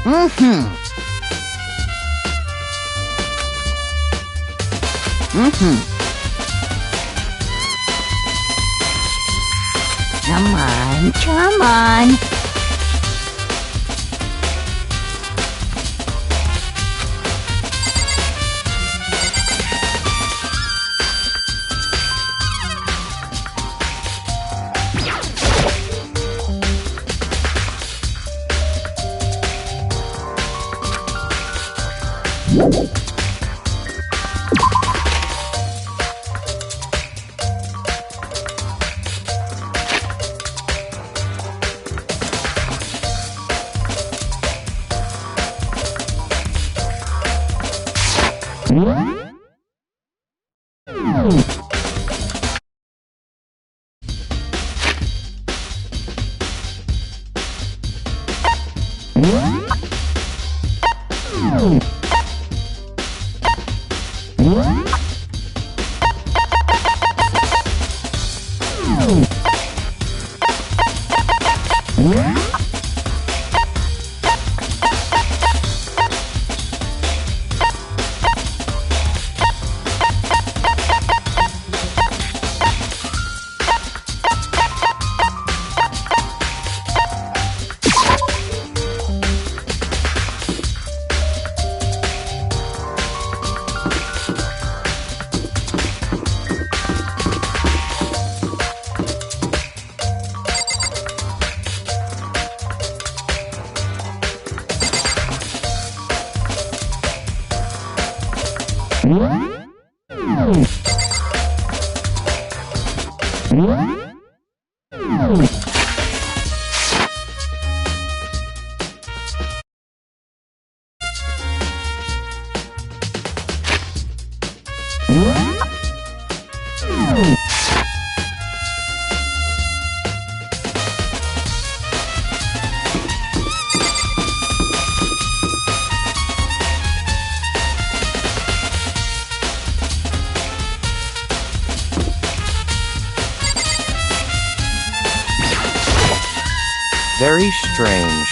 Mm-hmm. Mm-hmm. Come on, come on. Very strange.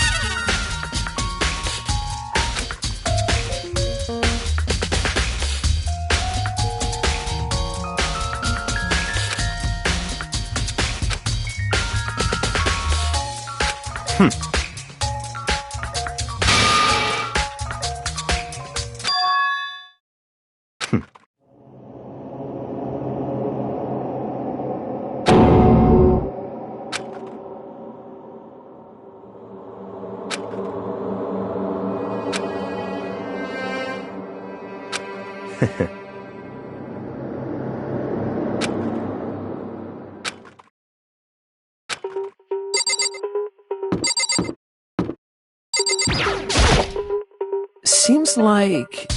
Seems like...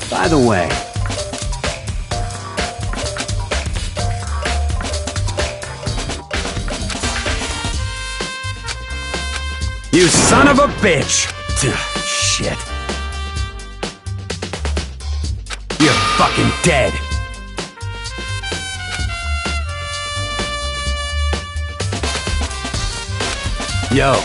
By the way, you son of a bitch! Shit. You're fucking dead. Yo.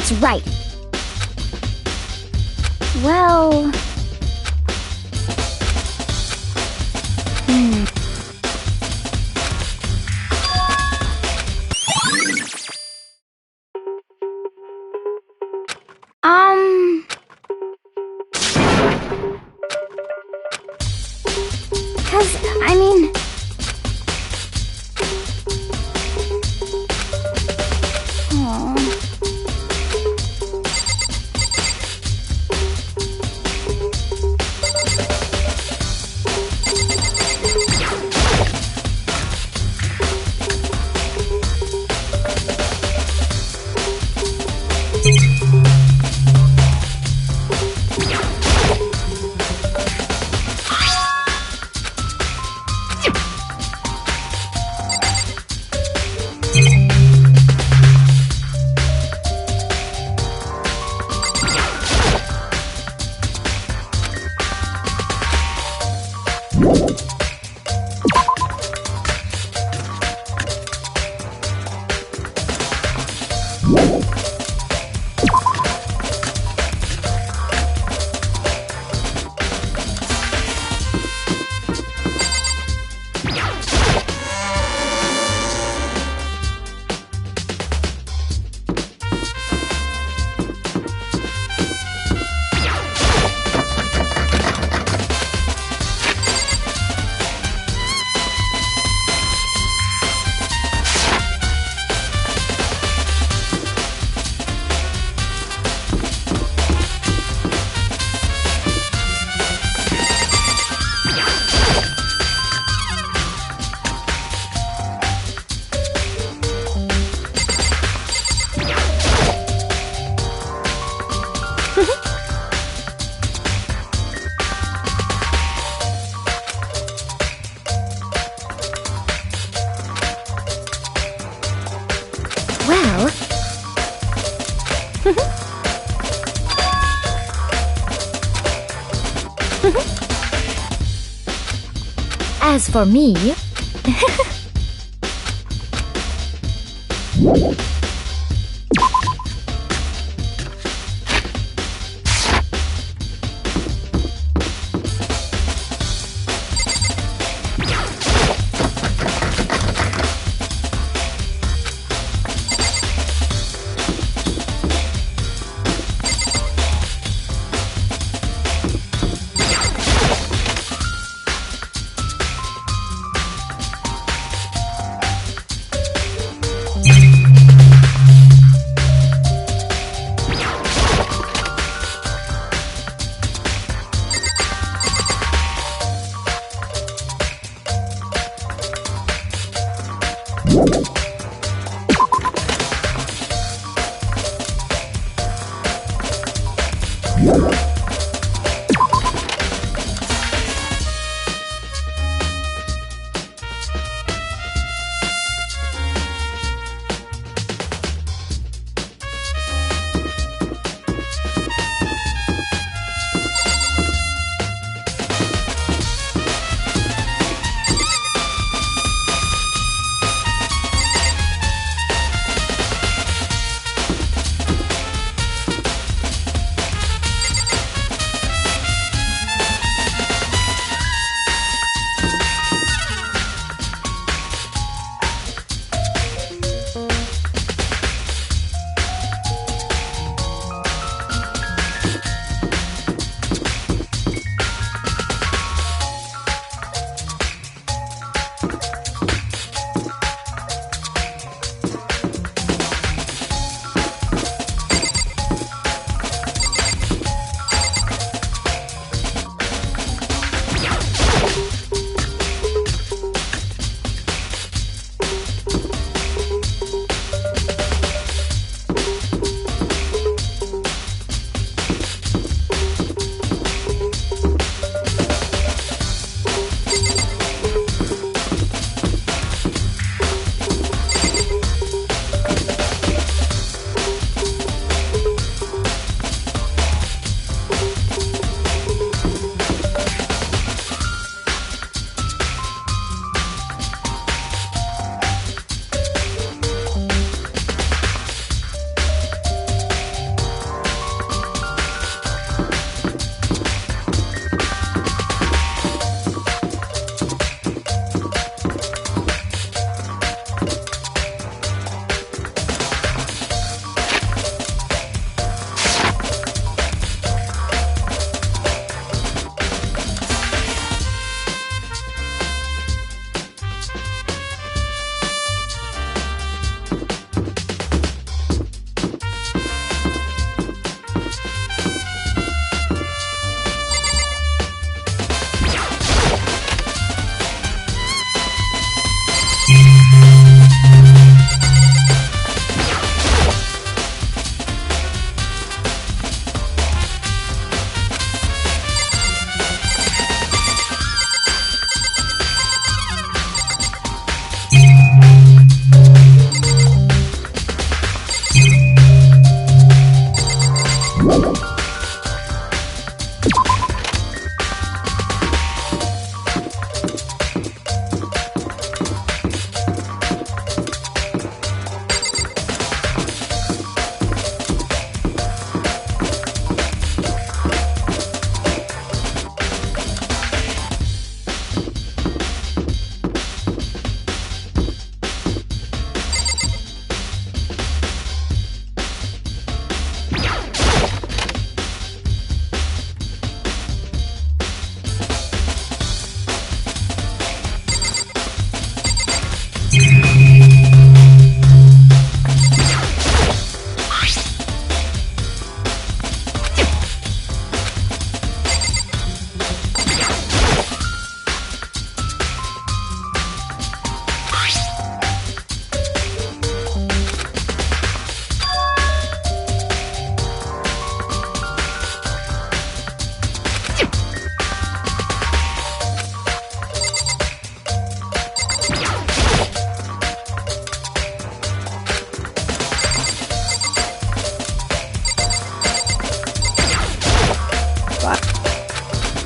That's right. Well... Cause, I mean... Aww. Well... As for me...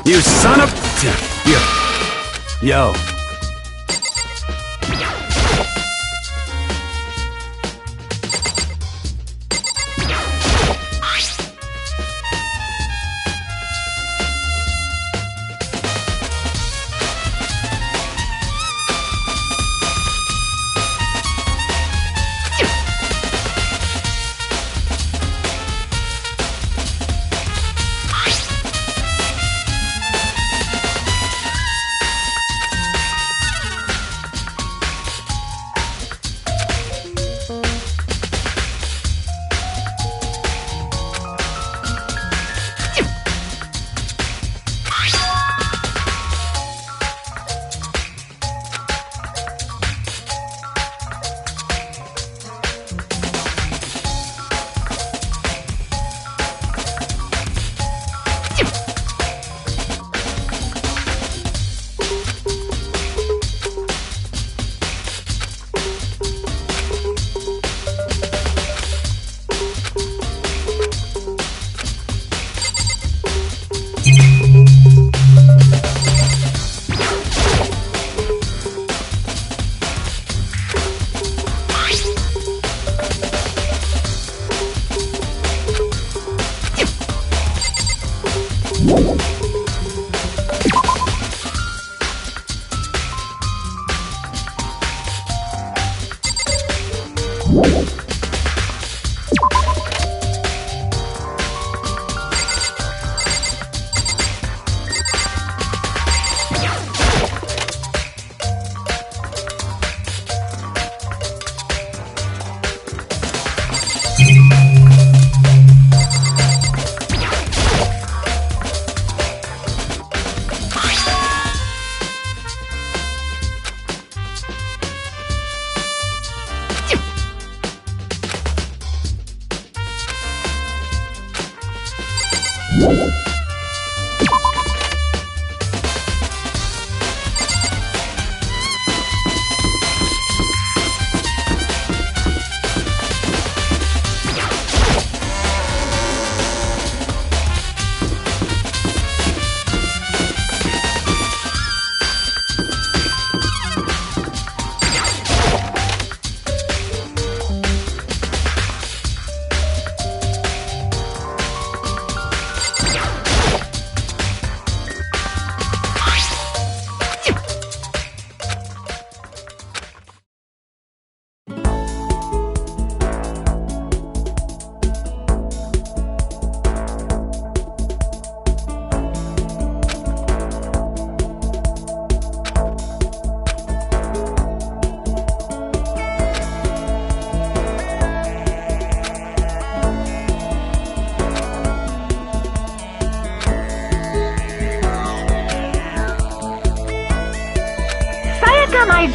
You son of... Yo.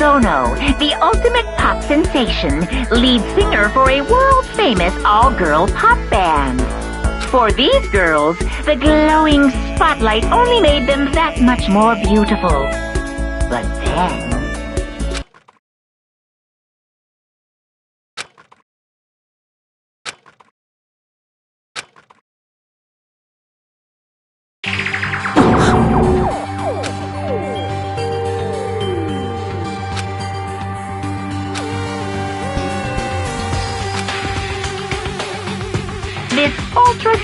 Mizono, the ultimate pop sensation, lead singer for a world-famous all-girl pop band. For these girls, the glowing spotlight only made them that much more beautiful. But then...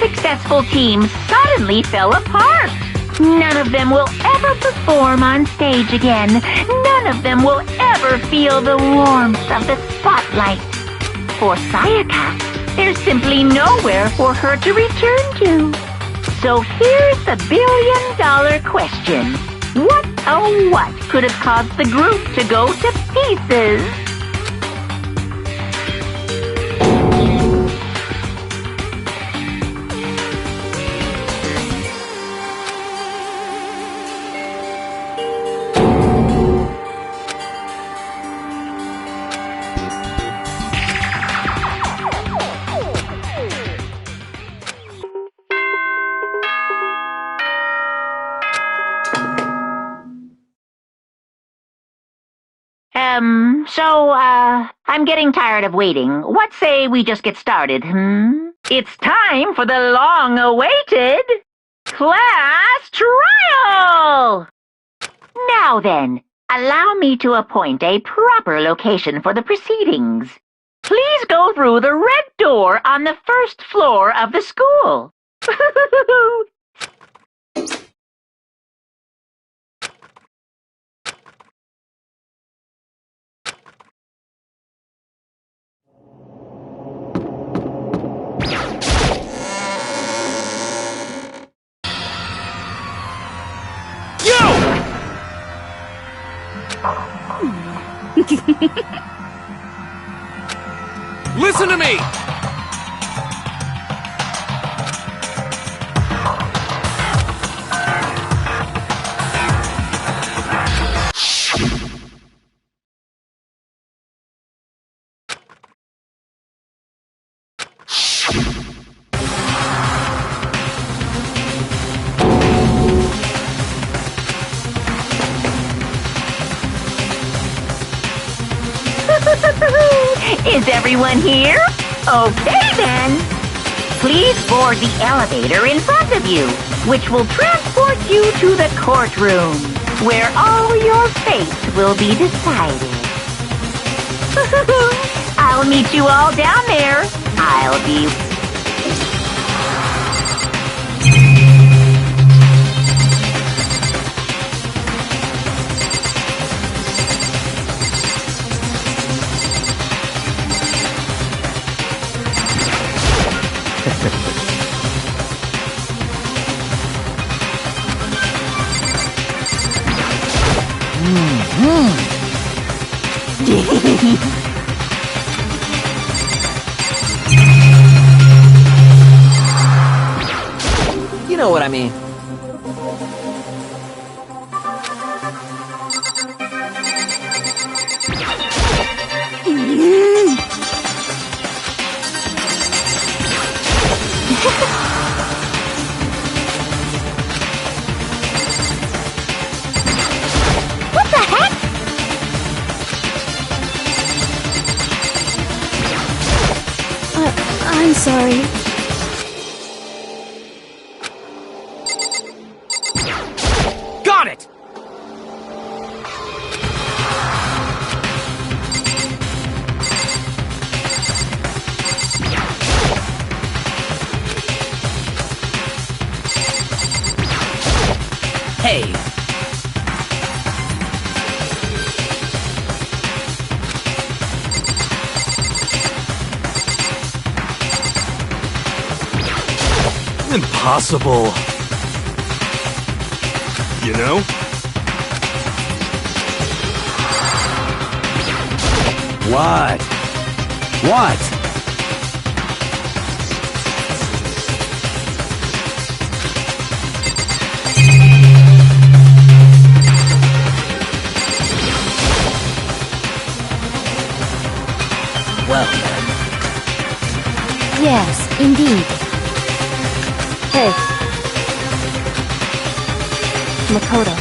successful teams suddenly fell apart. None of them will ever perform on stage again. None of them will ever feel the warmth of the spotlight. For Sayaka, there's simply nowhere for her to return to. So here's the billion-dollar question. What, oh what, could have caused the group to go to pieces? I'm getting tired of waiting. What say we just get started, It's time for the long-awaited class trial! Now then, allow me to appoint a proper location for the proceedings. Please go through the red door on the first floor of the school. Listen to me! Is everyone here? Okay then. Please board the elevator in front of you, which will transport you to the courtroom, where all your fate will be decided. I'll meet you all down there. I'll be... You know what I mean. What the heck? I'm sorry. Got it! Hey. Impossible. You know? What? What? Well, Yes, indeed. Hey. Makoto.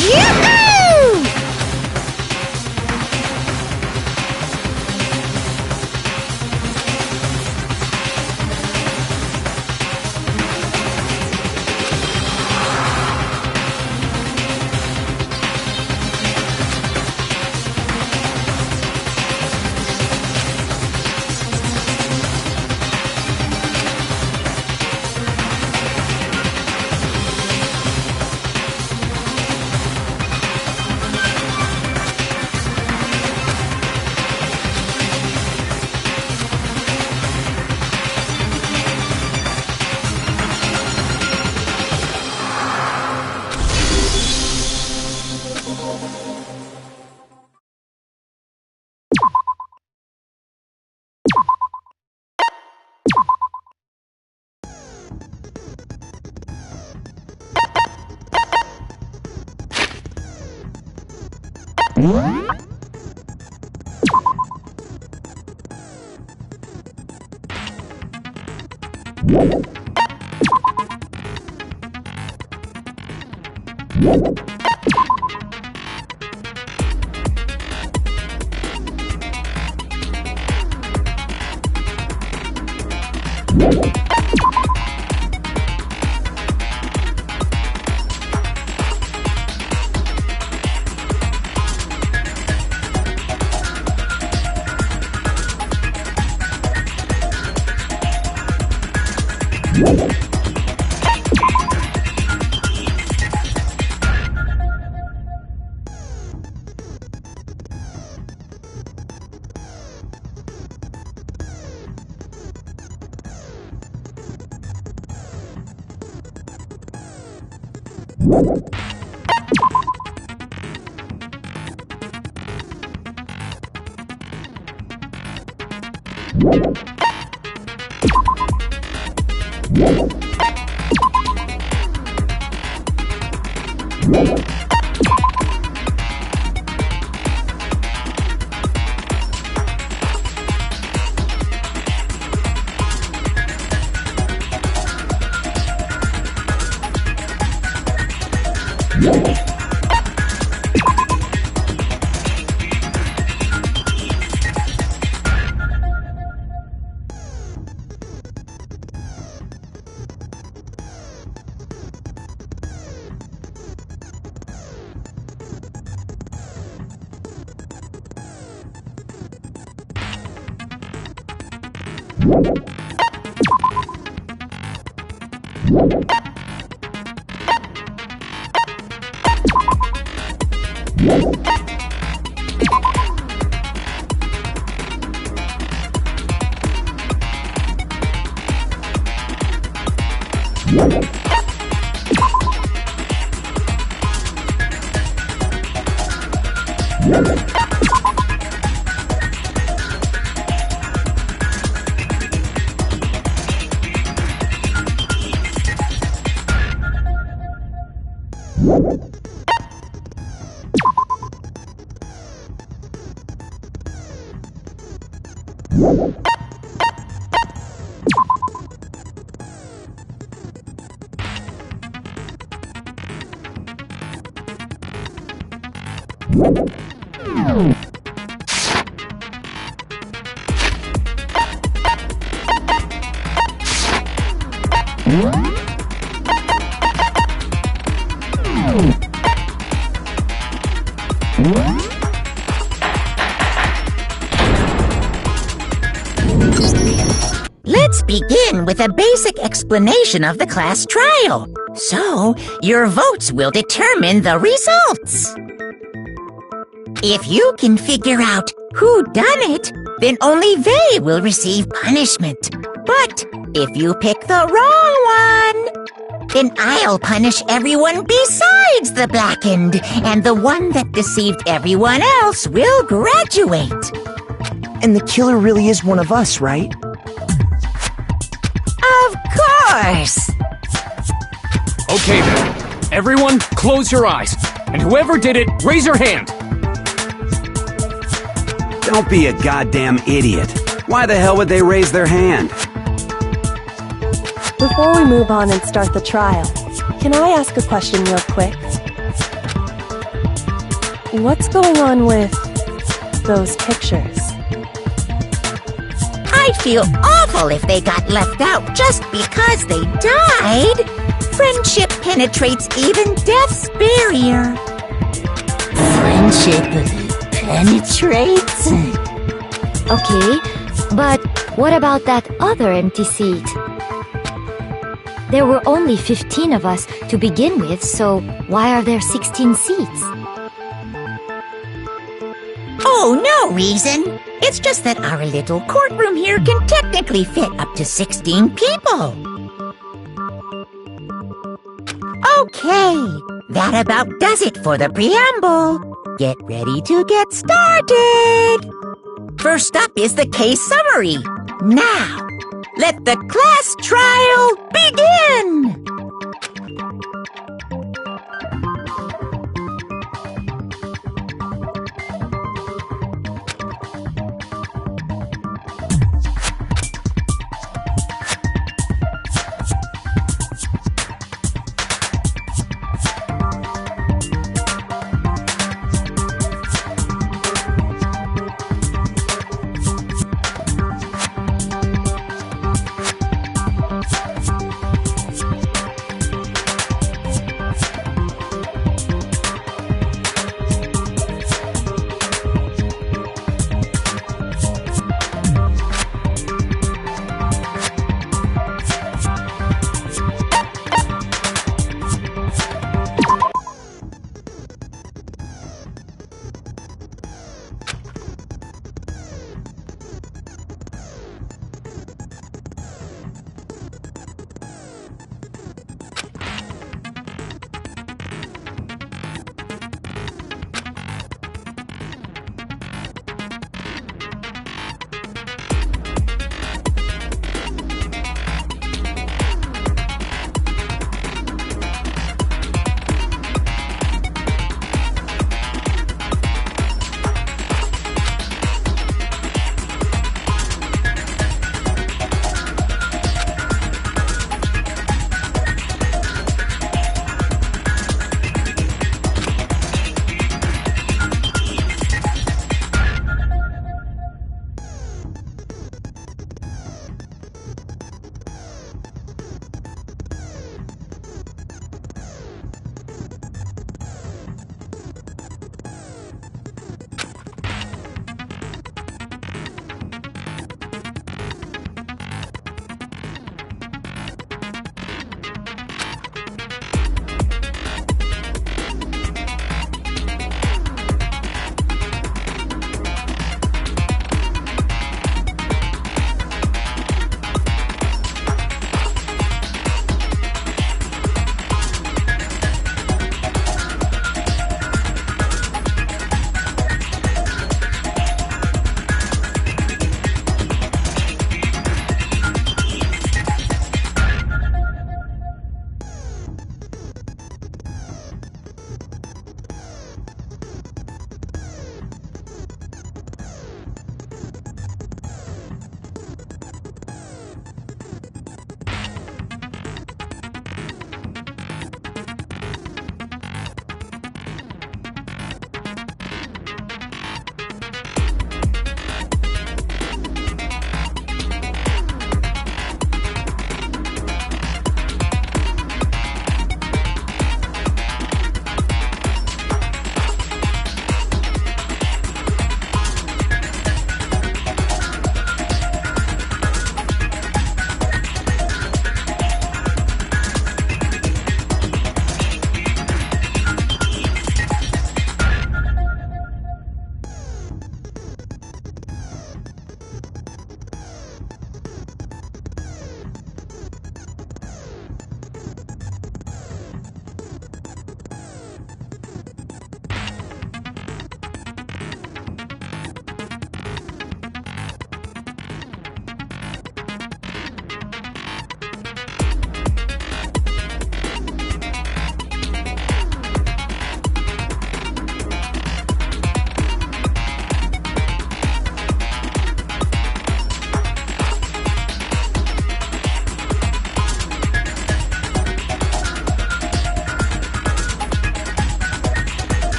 Yoo-hoo! Let's begin with a basic explanation of the class trial. So, your votes will determine the results. If you can figure out who done it, then only they will receive punishment. But if you pick the wrong one, then I'll punish everyone besides the blackened, and the one that deceived everyone else will graduate. And the killer really is one of us, right? Of course! Okay then. Everyone, close your eyes. And whoever did it, raise your hand. Don't be a goddamn idiot. Why the hell would they raise their hand? Before we move on and start the trial, can I ask a question real quick? What's going on with those pictures? I'd feel awful if they got left out just because they died. Friendship penetrates even death's barrier. Friendship penetrates? Okay, but what about that other empty seat? There were only 15 of us to begin with, so why are there 16 seats? Oh, no reason. It's just that our little courtroom here can technically fit up to 16 people. Okay, that about does it for the preamble. Get ready to get started. First up is the case summary. Now, let the class trial begin!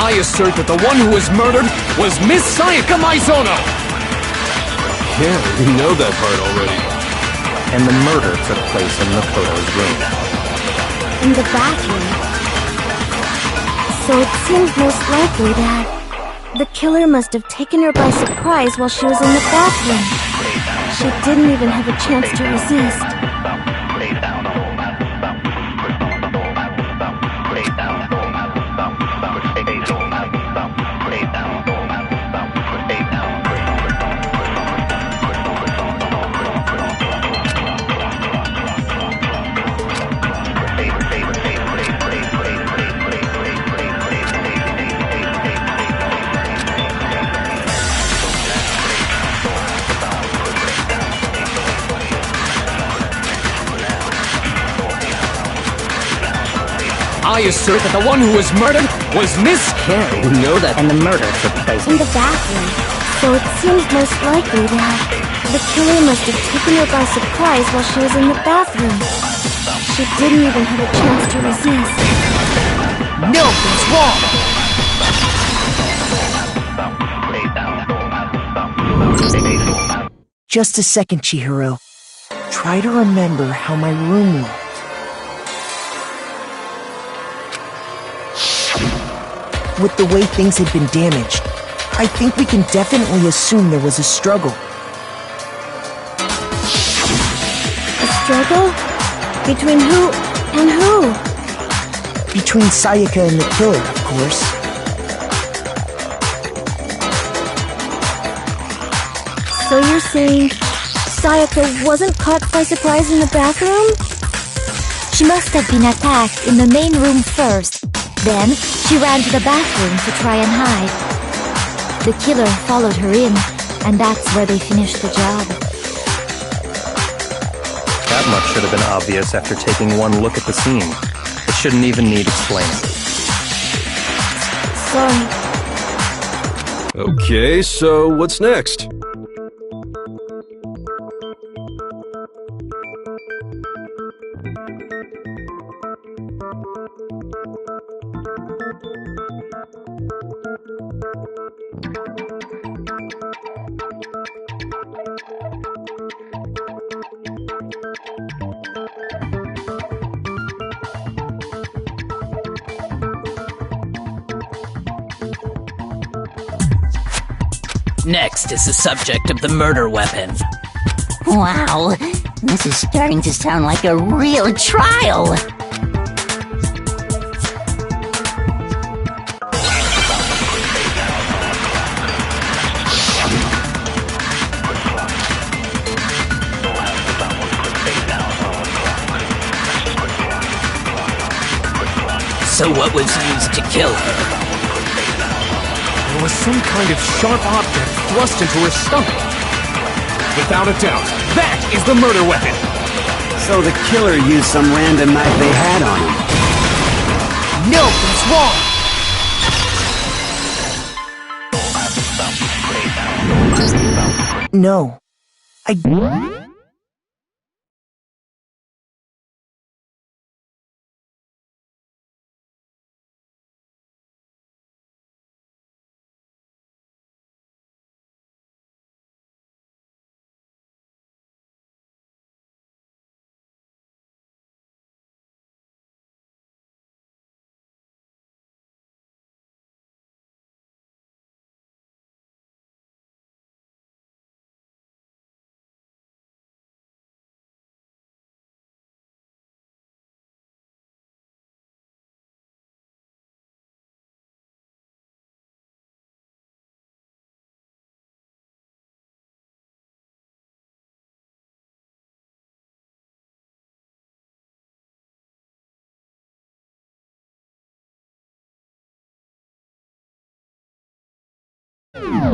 I assert that the one who was murdered was Miss Sayaka Maizono! Yeah, we know that part already. And the murder took place in Makoto's room. In the bathroom. So it seems most likely that the killer must have taken her by surprise while she was in the bathroom. She didn't even have a chance to resist. I assert that the one who was murdered was Miss... Yeah, we know that. And the murder took place In the bathroom. So it seems most likely that the killer must have taken her by surprise while she was in the bathroom. She didn't even have a chance to resist. Nothing's wrong! Just a second, Chihiro. Try to remember how my room looked. With the way things had been damaged, I think we can definitely assume there was a struggle. A struggle? Between who and who? Between Sayaka and the killer, of course. So you're saying Sayaka wasn't caught by surprise in the bathroom? She must have been attacked in the main room first. Then, she ran to the bathroom to try and hide. The killer followed her in, and that's where they finished the job. That much should have been obvious after taking one look at the scene. It shouldn't even need explaining. Sorry. Okay, so what's next? Next is the subject of the murder weapon. Wow, this is starting to sound like a real trial. So what was used to kill her? There was some kind of sharp object thrust into her stomach. Without a doubt, that is the murder weapon. So the killer used some random knife they had on him. Nothing's wrong! No. I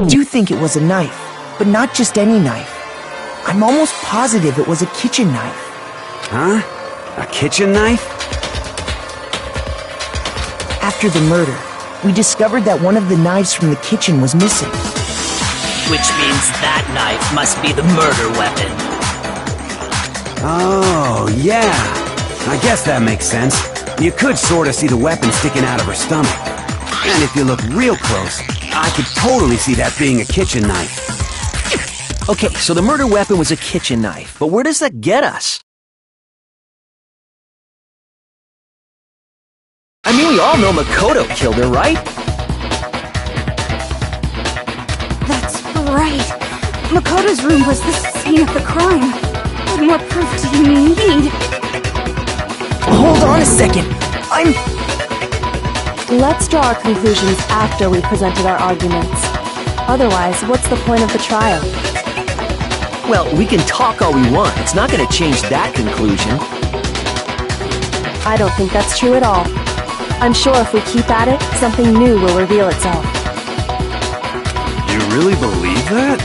do think it was a knife, but not just any knife. I'm almost positive it was a kitchen knife. Huh? A kitchen knife? After the murder, we discovered that one of the knives from the kitchen was missing. Which means that knife must be the murder weapon. Oh, yeah. I guess that makes sense. You could sort of see the weapon sticking out of her stomach. And if you look real close, I could totally see that being a kitchen knife. Okay, so the murder weapon was a kitchen knife, but where does that get us? I mean, we all know Makoto killed her, right? That's right. Makoto's room was the scene of the crime. What more proof do you need? Hold on a second. Let's draw our conclusions after we've presented our arguments. Otherwise, what's the point of the trial? Well, we can talk all we want. It's not going to change that conclusion. I don't think that's true at all. I'm sure if we keep at it, something new will reveal itself. You really believe that?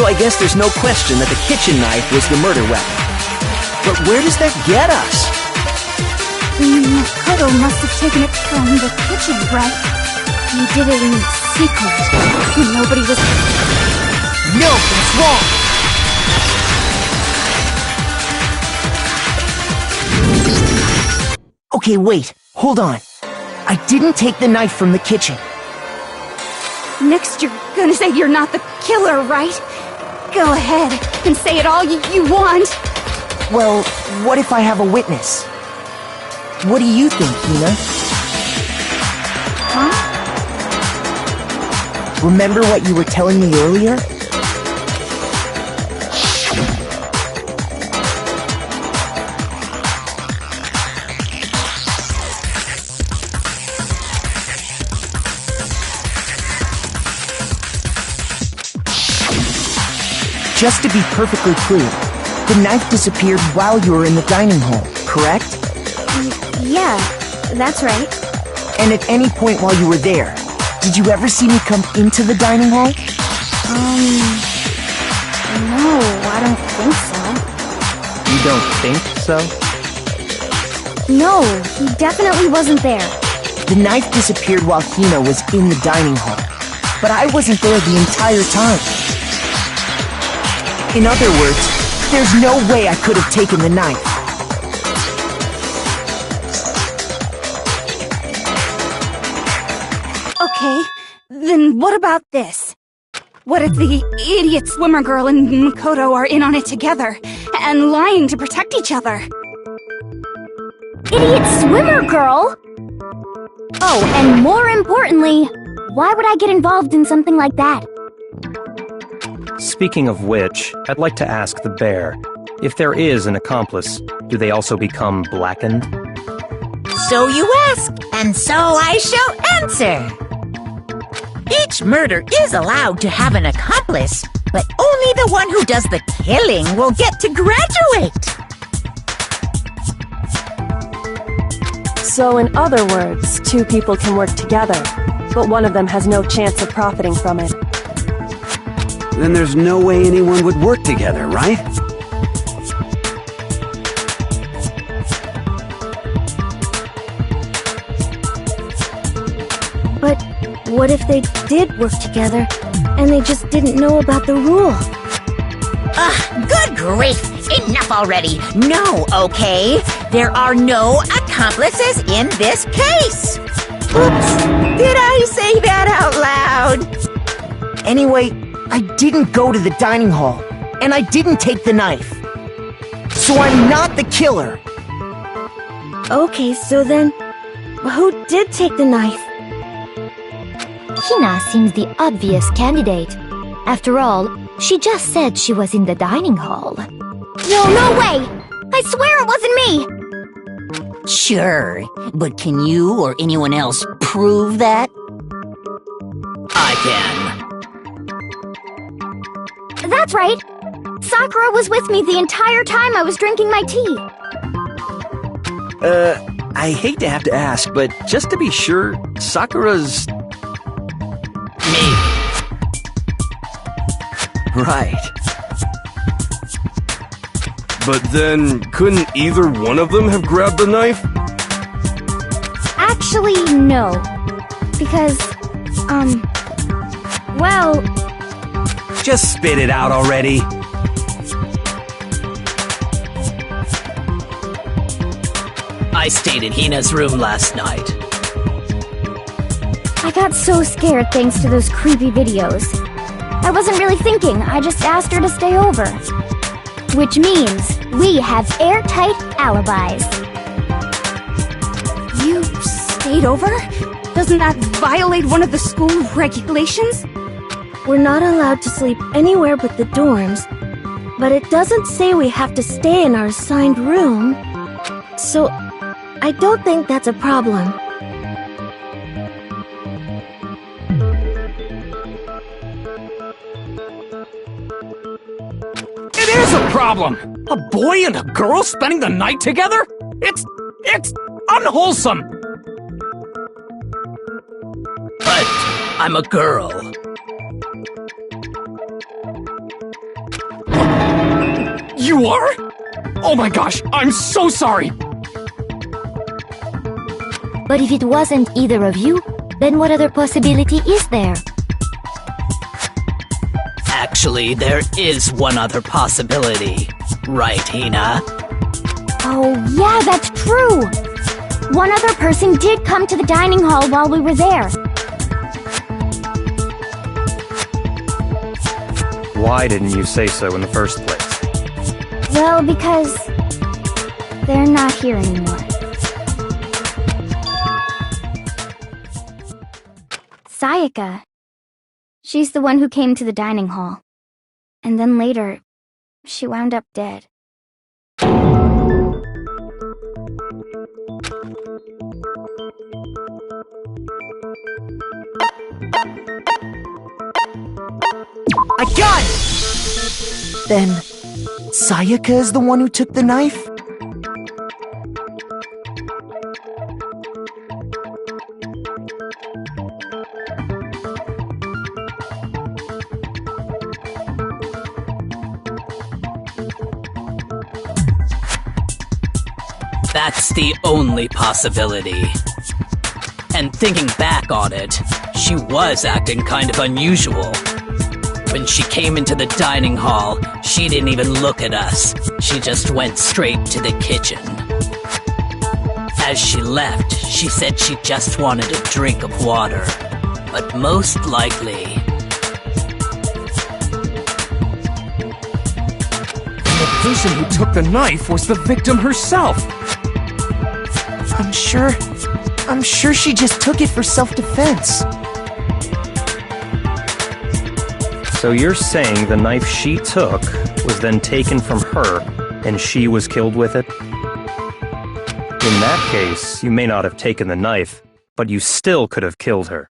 So I guess there's no question that the kitchen knife was the murder weapon. But where does that get us? Makoto must have taken it from the kitchen, right? He did it in secret, when nobody was... No, that's wrong! Okay, wait. Hold on. I didn't take the knife from the kitchen. Next you're gonna say you're not the killer, right? Go ahead and say it all you want. Well, what if I have a witness? What do you think, Hina? Huh? Remember what you were telling me earlier? Just to be perfectly clear, the knife disappeared while you were in the dining hall, correct? Yeah, that's right. And at any point while you were there, did you ever see me come into the dining hall? No, I don't think so. You don't think so? No, he definitely wasn't there. The knife disappeared while Hina was in the dining hall, but I wasn't there the entire time. In other words, there's no way I could have taken the knife. Okay, then what about this? What if the idiot swimmer girl and Makoto are in on it together, and lying to protect each other? Idiot swimmer girl? Oh, and more importantly, why would I get involved in something like that? Speaking of which, I'd like to ask the bear, if there is an accomplice, do they also become blackened? So you ask, and so I shall answer. Each murder is allowed to have an accomplice, but only the one who does the killing will get to graduate. So in other words, two people can work together, but one of them has no chance of profiting from it. Then there's no way anyone would work together, right? But what if they did work together, and they just didn't know about the rule? Good grief! Enough already! No, okay? There are no accomplices in this case! Oops! Did I say that out loud? Anyway, I didn't go to the dining hall, and I didn't take the knife. So I'm not the killer. Okay, so then, who did take the knife? Hina seems the obvious candidate. After all, she just said she was in the dining hall. No way! I swear it wasn't me! Sure, but can you or anyone else prove that? I can. That's right! Sakura was with me the entire time I was drinking my tea. I hate to have to ask, but just to be sure, Sakura's... Me. Right. But then, couldn't either one of them have grabbed the knife? Actually, no. Because, well... Just spit it out already. I stayed in Hina's room last night. I got so scared thanks to those creepy videos. I wasn't really thinking, I just asked her to stay over. Which means we have airtight alibis. You stayed over? Doesn't that violate one of the school regulations? We're not allowed to sleep anywhere but the dorms, but it doesn't say we have to stay in our assigned room. So, I don't think that's a problem. It is a problem! A boy and a girl spending the night together? It's unwholesome! But I'm a girl. You are? Oh my gosh, I'm so sorry! But if it wasn't either of you, then what other possibility is there? Actually, there is one other possibility. Right, Hina? Oh, yeah, that's true! One other person did come to the dining hall while we were there. Why didn't you say so in the first place? Well, because... they're not here anymore. Sayaka. She's the one who came to the dining hall. And then later, she wound up dead. I got it! Then, Sayaka is the one who took the knife? That's the only possibility. And thinking back on it, she was acting kind of unusual. When she came into the dining hall, she didn't even look at us. She just went straight to the kitchen. As she left, she said she just wanted a drink of water. But most likely... the person who took the knife was the victim herself! I'm sure she just took it for self-defense. So you're saying the knife she took was then taken from her, and she was killed with it? In that case, you may not have taken the knife, but you still could have killed her.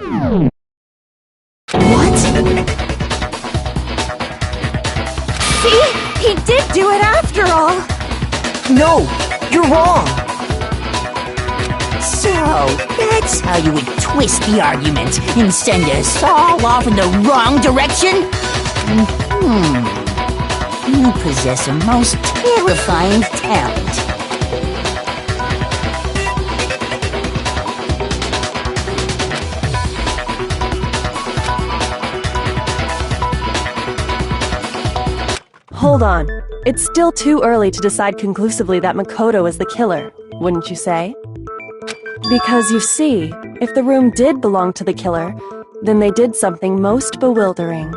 What? See? He did do it after all! No, you're wrong. So, that's how you would twist the argument and send us all off in the wrong direction? You possess a most terrifying talent. Hold on. It's still too early to decide conclusively that Makoto is the killer, wouldn't you say? Because you see, if the room did belong to the killer, then they did something most bewildering.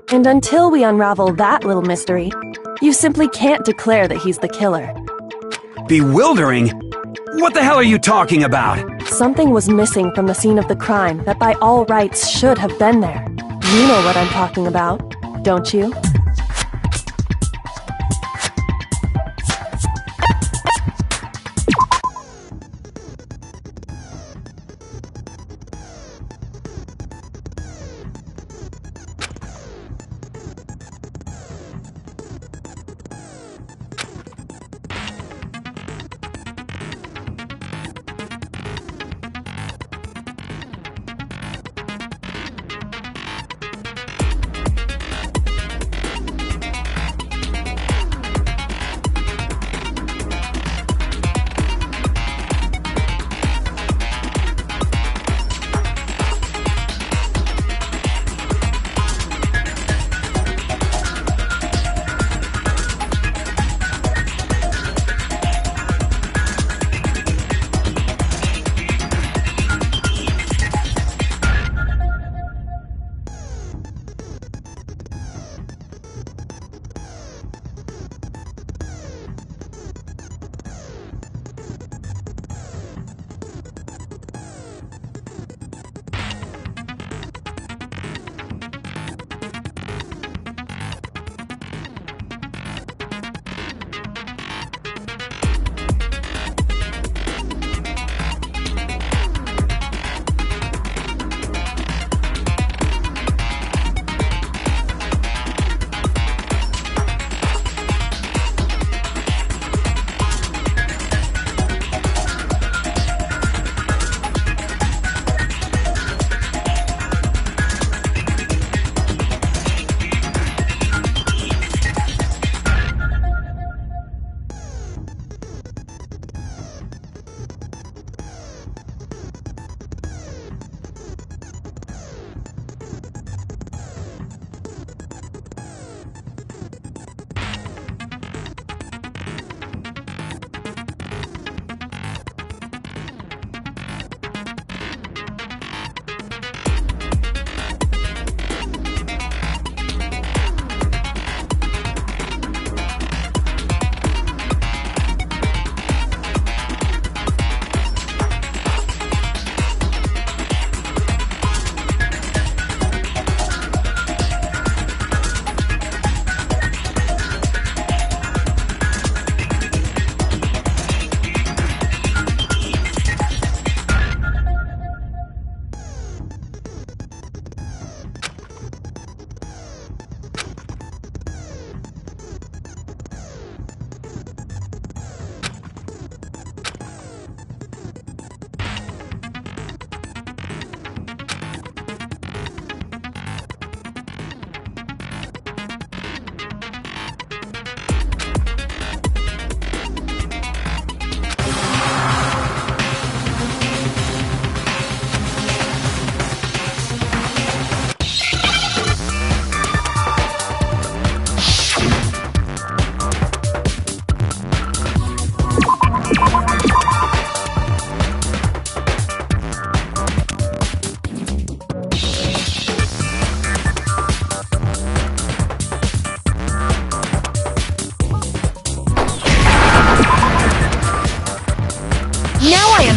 And until we unravel that little mystery, you simply can't declare that he's the killer. Bewildering? What the hell are you talking about? Something was missing from the scene of the crime that by all rights should have been there. You know what I'm talking about, don't you?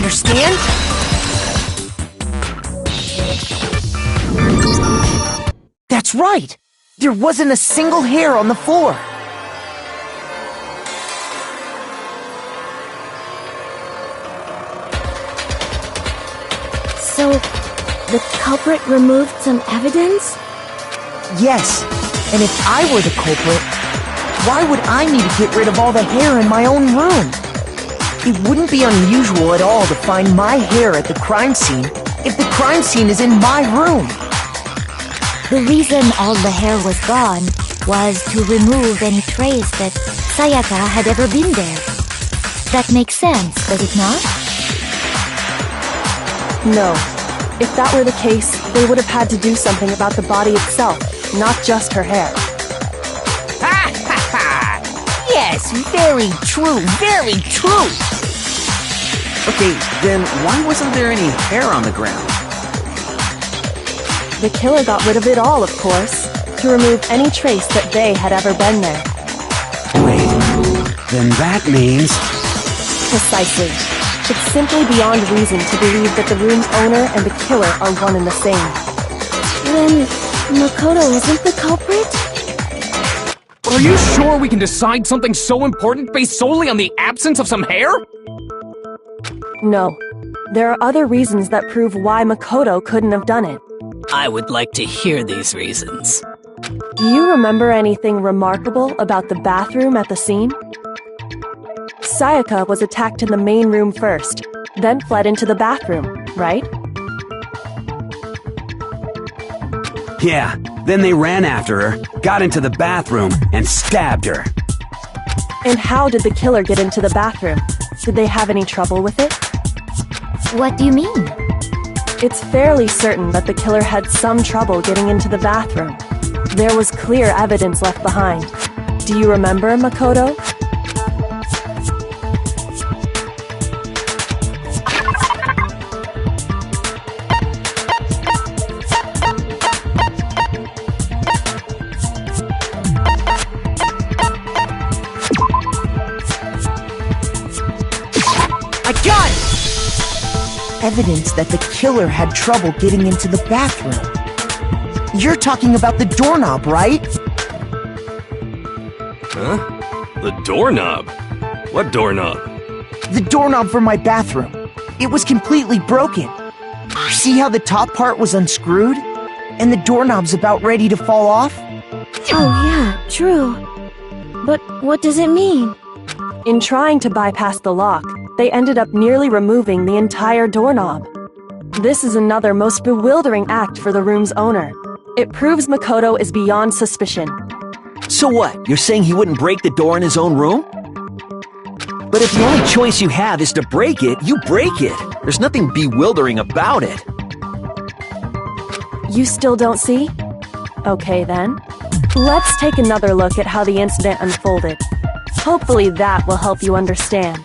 understand? That's right! There wasn't a single hair on the floor! So, the culprit removed some evidence? Yes, and if I were the culprit, why would I need to get rid of all the hair in my own room? It wouldn't be unusual at all to find my hair at the crime scene if the crime scene is in my room. The reason all the hair was gone was to remove any trace that Sayaka had ever been there. That makes sense, does it not? No. If that were the case, they would have had to do something about the body itself, not just her hair. Ha ha ha! Yes, very true, very true! Okay, then why wasn't there any hair on the ground? The killer got rid of it all, of course, to remove any trace that they had ever been there. Wait, then that means... Precisely. It's simply beyond reason to believe that the room's owner and the killer are one and the same. Then Makoto isn't the culprit? Are you sure we can decide something so important based solely on the absence of some hair? No. There are other reasons that prove why Makoto couldn't have done it. I would like to hear these reasons. Do you remember anything remarkable about the bathroom at the scene? Sayaka was attacked in the main room first, then fled into the bathroom, right? Yeah, then they ran after her, got into the bathroom, and stabbed her. And how did the killer get into the bathroom? Did they have any trouble with it? What do you mean? It's fairly certain that the killer had some trouble getting into the bathroom. There was clear evidence left behind. Do you remember, Makoto? Evidence that the killer had trouble getting into the bathroom. You're talking about the doorknob, right? Huh? The doorknob? What doorknob? The doorknob for my bathroom. It was completely broken. See how the top part was unscrewed? And the doorknob's about ready to fall off? Oh yeah, true. But what does it mean? In trying to bypass the lock, they ended up nearly removing the entire doorknob. This is another most bewildering act for the room's owner. It proves Makoto is beyond suspicion. So what? You're saying he wouldn't break the door in his own room? But if the only choice you have is to break it, you break it. There's nothing bewildering about it. You still don't see? Okay then. Let's take another look at how the incident unfolded. Hopefully that will help you understand.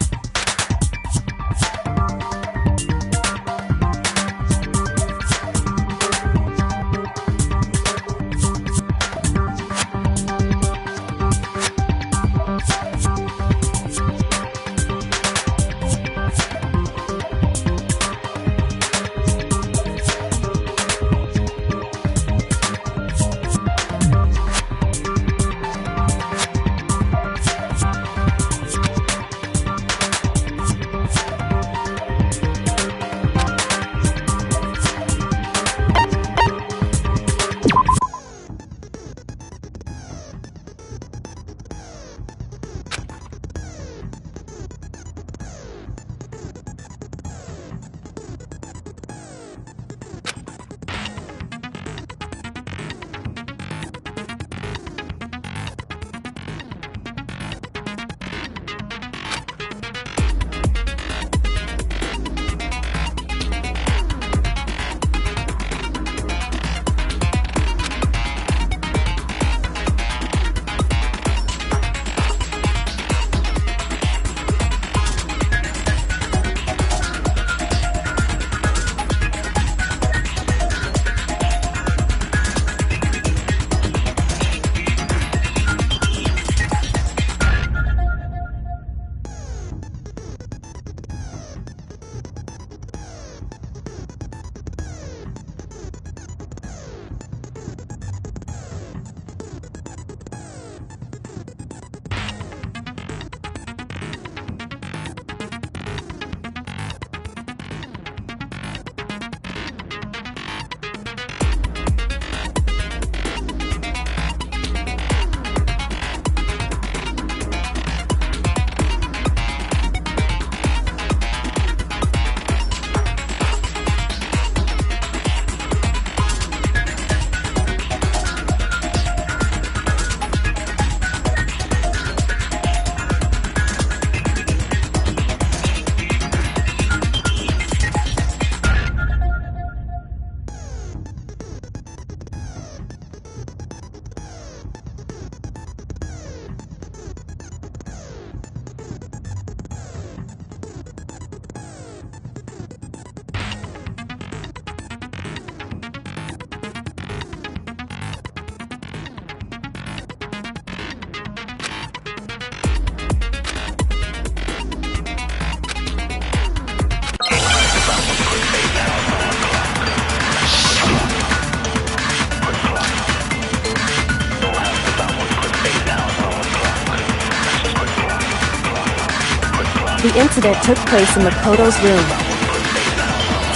the incident took place in Makoto's room.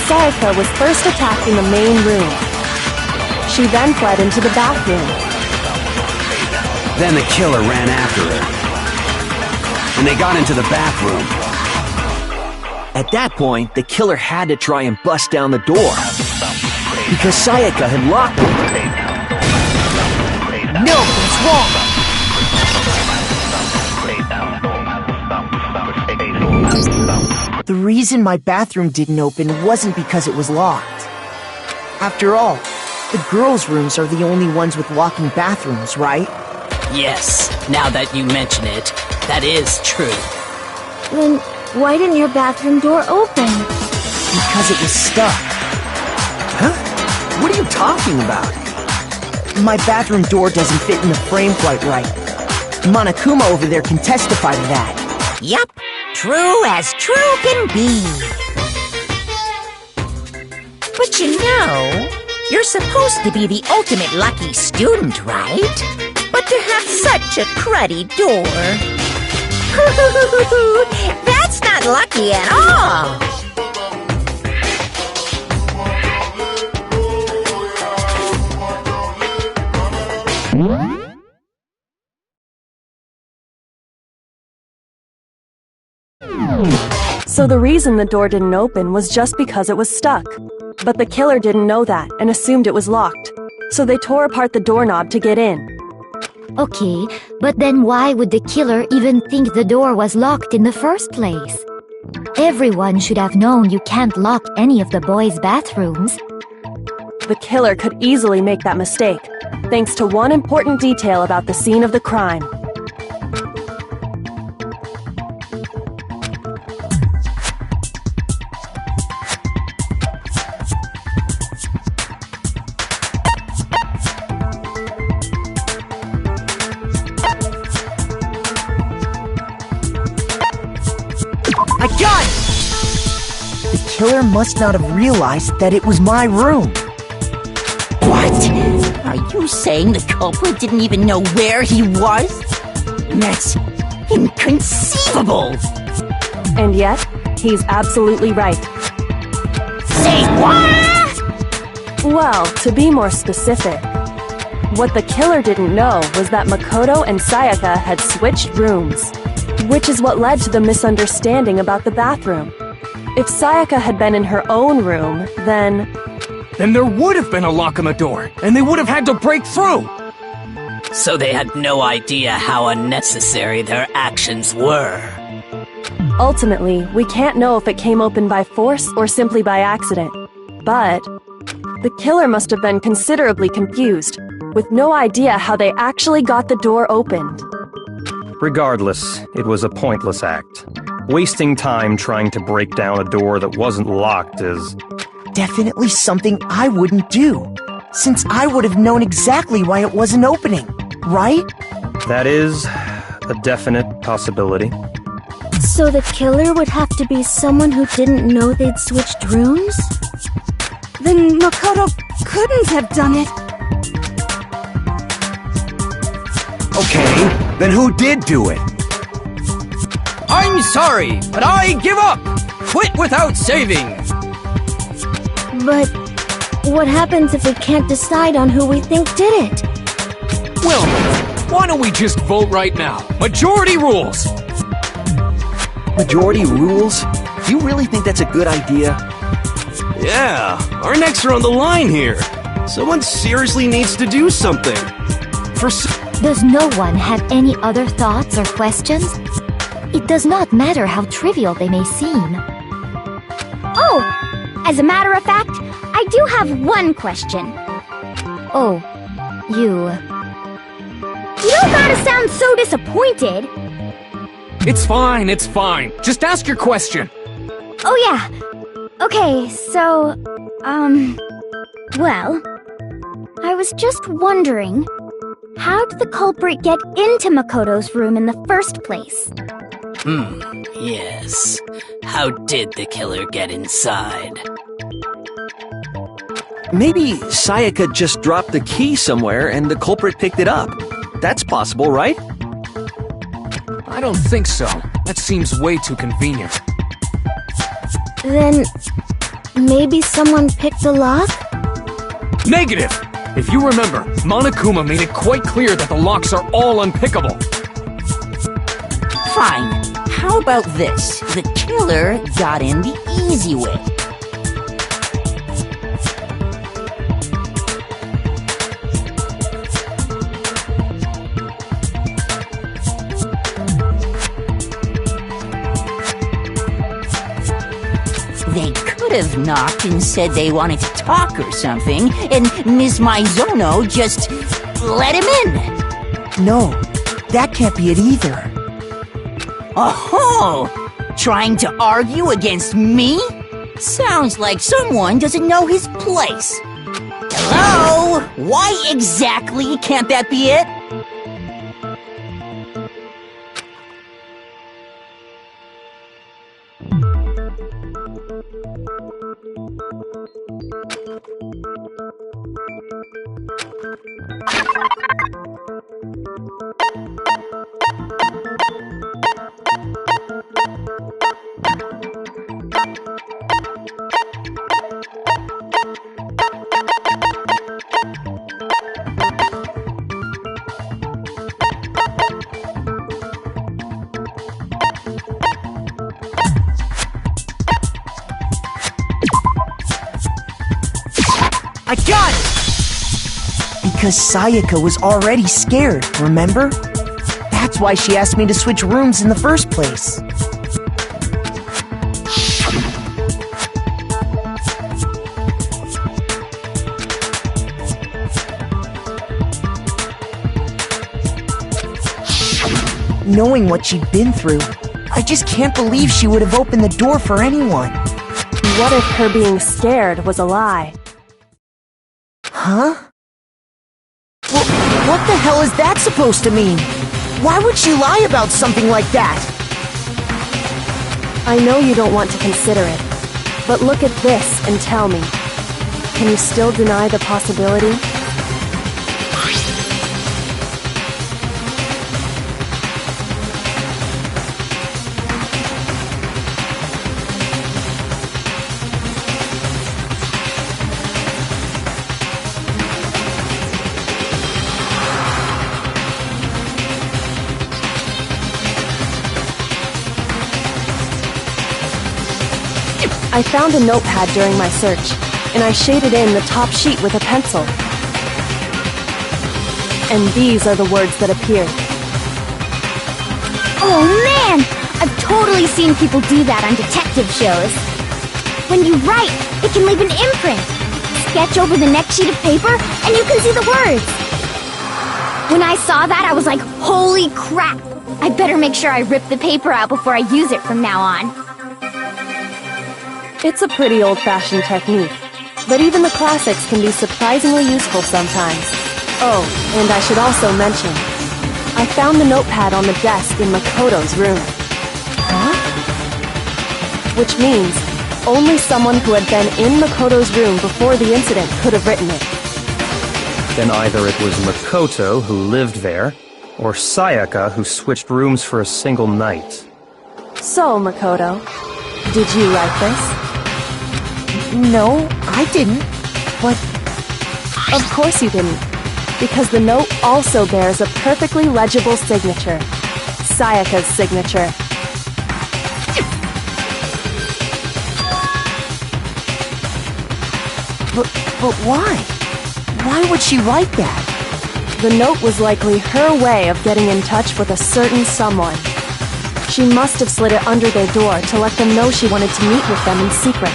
Sayaka was first attacked in the main room. She then fled into the bathroom. Then the killer ran after her. And they got into the bathroom. At that point, the killer had to try and bust down the door. Because Sayaka had locked it. No, that's wrong! The reason my bathroom didn't open wasn't because it was locked. After all, the girls' rooms are the only ones with locking bathrooms, right? Yes, now that you mention it, that is true. Then why didn't your bathroom door open? Because it was stuck. Huh? What are you talking about? My bathroom door doesn't fit in the frame quite right. Monokuma over there can testify to that. Yup, true as true can be. But you know, you're supposed to be the ultimate lucky student, right? But to have such a cruddy door... That's not lucky at all! So the reason the door didn't open was just because it was stuck. But the killer didn't know that and assumed it was locked. So they tore apart the doorknob to get in. Okay, but then why would the killer even think the door was locked in the first place? Everyone should have known you can't lock any of the boys' bathrooms. The killer could easily make that mistake, thanks to one important detail about the scene of the crime. I got it! The killer must not have realized that it was my room. What? Are you saying the culprit didn't even know where he was? That's inconceivable! And yet, he's absolutely right. Say what? Well, to be more specific, what the killer didn't know was that Makoto and Sayaka had switched rooms, which is what led to the misunderstanding about the bathroom. If Sayaka had been in her own room, then there would have been a lock on the door, and they would have had to break through! So they had no idea how unnecessary their actions were. Ultimately, we can't know if it came open by force or simply by accident. But the killer must have been considerably confused, with no idea how they actually got the door opened. Regardless, it was a pointless act. Wasting time trying to break down a door that wasn't locked is... Definitely something I wouldn't do, since I would have known exactly why it wasn't opening, right? That is a definite possibility. So the killer would have to be someone who didn't know they'd switched rooms? Then Makoto couldn't have done it. Okay, then who did do it? I'm sorry, but I give up! Quit without saving! But what happens if we can't decide on who we think did it? Well, why don't we just vote right now? Majority rules! Majority rules? Do you really think that's a good idea? Yeah, our necks are on the line here. Someone seriously needs to do something. Does no one have any other thoughts or questions? It does not matter how trivial they may seem. Oh! As a matter of fact, I do have one question. Oh, you... You don't gotta sound so disappointed. It's fine, it's fine. Just ask your question. Oh yeah. Okay, so... Well... I was just wondering... How did the culprit get into Makoto's room in the first place? Yes. How did the killer get inside? Maybe Sayaka just dropped the key somewhere and the culprit picked it up. That's possible, right? I don't think so. That seems way too convenient. Then maybe someone picked the lock? Negative! If you remember, Monokuma made it quite clear that the locks are all unpickable. Fine. How about this? The killer got in the easy way. They could have knocked and said they wanted to talk or something, and Ms. Maizono just let him in. No, that can't be it either. Oh, trying to argue against me? Sounds like someone doesn't know his place. Hello? Why exactly can't that be it? I got it! Because Sayaka was already scared, remember? That's why she asked me to switch rooms in the first place. Knowing what she'd been through, I just can't believe she would have opened the door for anyone. What if her being scared was a lie? Huh? Well, what the hell is that supposed to mean? Why would she lie about something like that? I know you don't want to consider it, but look at this and tell me. Can you still deny the possibility? I found a notepad during my search, and I shaded in the top sheet with a pencil. And these are the words that appeared. Oh man! I've totally seen people do that on detective shows. When you write, it can leave an imprint. Sketch over the next sheet of paper, and you can see the words. When I saw that, I was like, holy crap! I better make sure I rip the paper out before I use it from now on. It's a pretty old-fashioned technique, but even the classics can be surprisingly useful sometimes. Oh, and I should also mention, I found the notepad on the desk in Makoto's room. Huh? Which means only someone who had been in Makoto's room before the incident could have written it. Then either it was Makoto who lived there, or Sayaka who switched rooms for a single night. So, Makoto, did you write this? No, I didn't. But... Of course you didn't. Because the note also bears a perfectly legible signature. Sayaka's signature. But why? Why would she write that? The note was likely her way of getting in touch with a certain someone. She must have slid it under their door to let them know she wanted to meet with them in secret.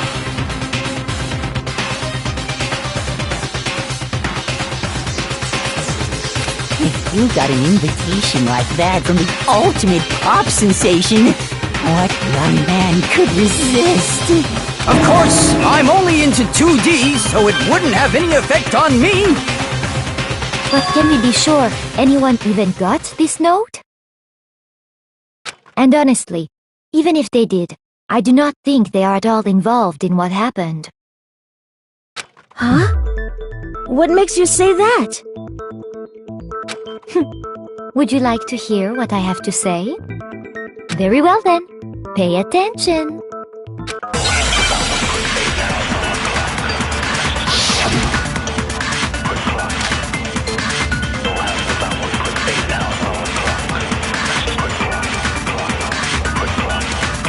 If you got an invitation like that from the ultimate pop sensation, what young man could resist? Of course, I'm only into 2D, so it wouldn't have any effect on me. But can we be sure anyone even got this note? And honestly, even if they did, I do not think they are at all involved in what happened. Huh? What makes you say that? Would you like to hear what I have to say? Very well then. Pay attention.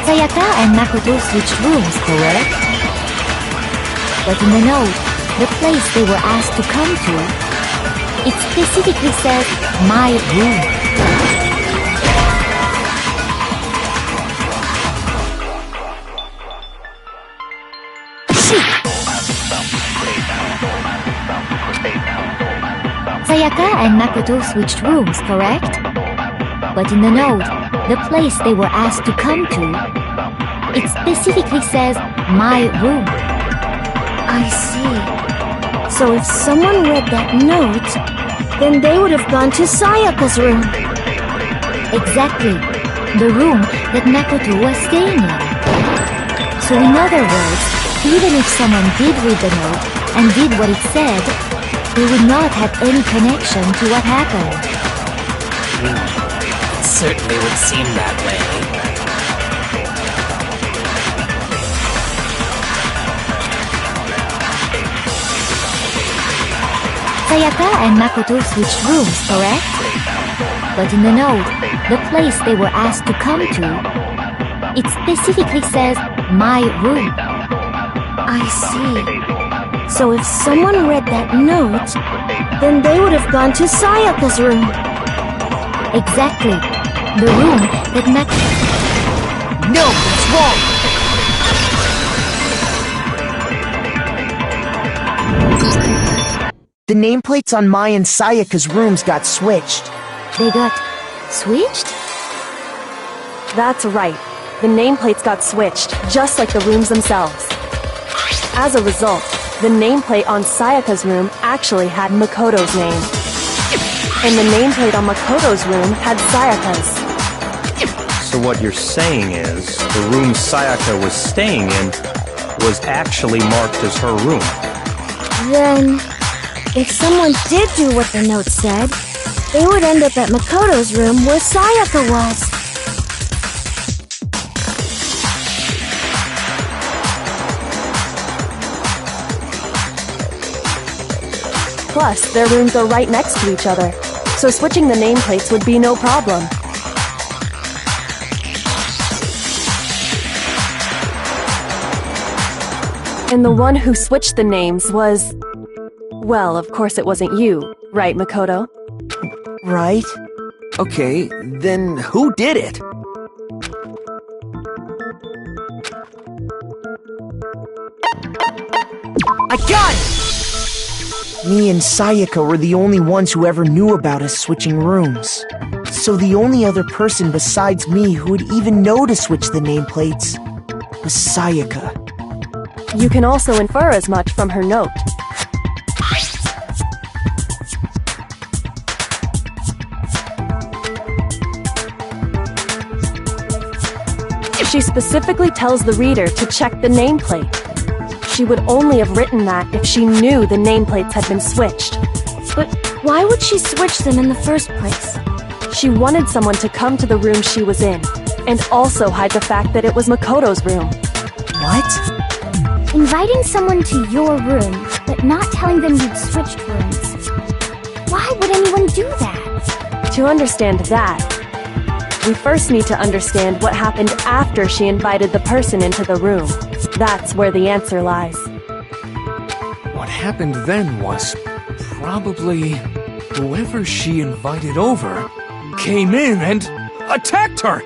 Sayaka and Makoto switched rooms, correct? But in the note, the place they were asked to come to, it specifically says, my room. Sayaka and Makoto switched rooms, correct? But in the note, the place they were asked to come to, it specifically says, my room. I see. So if someone read that note, then they would have gone to Sayaka's room. Exactly. The room that Makoto was staying in. So in other words, even if someone did read the note and did what it said, they would not have any connection to what happened. It certainly would seem that way. Sayaka and Makoto switched rooms, correct? But in the note, the place they were asked to come to, it specifically says, my room. I see. So if someone read that note, then they would have gone to Sayaka's room. Exactly. The room that No, that's wrong! The nameplates on Mai and Sayaka's rooms got switched. They got switched? That's right. The nameplates got switched, just like the rooms themselves. As a result, the nameplate on Sayaka's room actually had Makoto's name. And the nameplate on Makoto's room had Sayaka's. So what you're saying is, the room Sayaka was staying in was actually marked as her room. Then, if someone did do what the note said, they would end up at Makoto's room where Sayaka was. Plus, their rooms are right next to each other, so switching the nameplates would be no problem. And the one who switched the names was... Well, of course it wasn't you, right, Makoto? Right. Okay, then who did it? I got it! Me and Sayaka were the only ones who ever knew about us switching rooms. So the only other person besides me who would even know to switch the nameplates was Sayaka. You can also infer as much from her note. She specifically tells the reader to check the nameplate. She would only have written that if she knew the nameplates had been switched. But why would she switch them in the first place? She wanted someone to come to the room she was in, and also hide the fact that it was Makoto's room. What? Inviting someone to your room, but not telling them you'd switched rooms. Why would anyone do that? To understand that, we first need to understand what happened after she invited the person into the room. That's where the answer lies. What happened then was probably whoever she invited over came in and attacked her.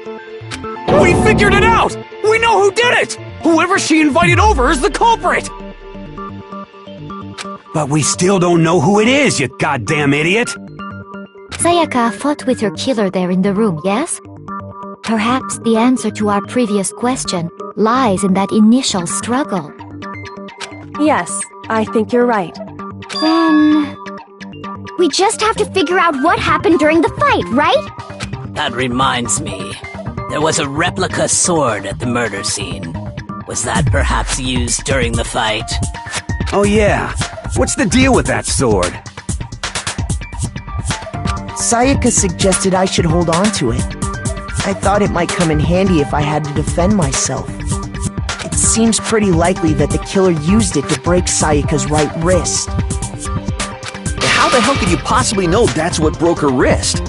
We figured it out! We know who did it! Whoever she invited over is the culprit! But we still don't know who it is, you goddamn idiot! Sayaka fought with her killer there in the room, yes? Perhaps the answer to our previous question lies in that initial struggle. Yes, I think you're right. Then... we just have to figure out what happened during the fight, right? That reminds me. There was a replica sword at the murder scene. Was that perhaps used during the fight? Oh yeah. What's the deal with that sword? Sayaka suggested I should hold on to it. I thought it might come in handy if I had to defend myself. It seems pretty likely that the killer used it to break Sayaka's right wrist. How the hell could you possibly know that's what broke her wrist?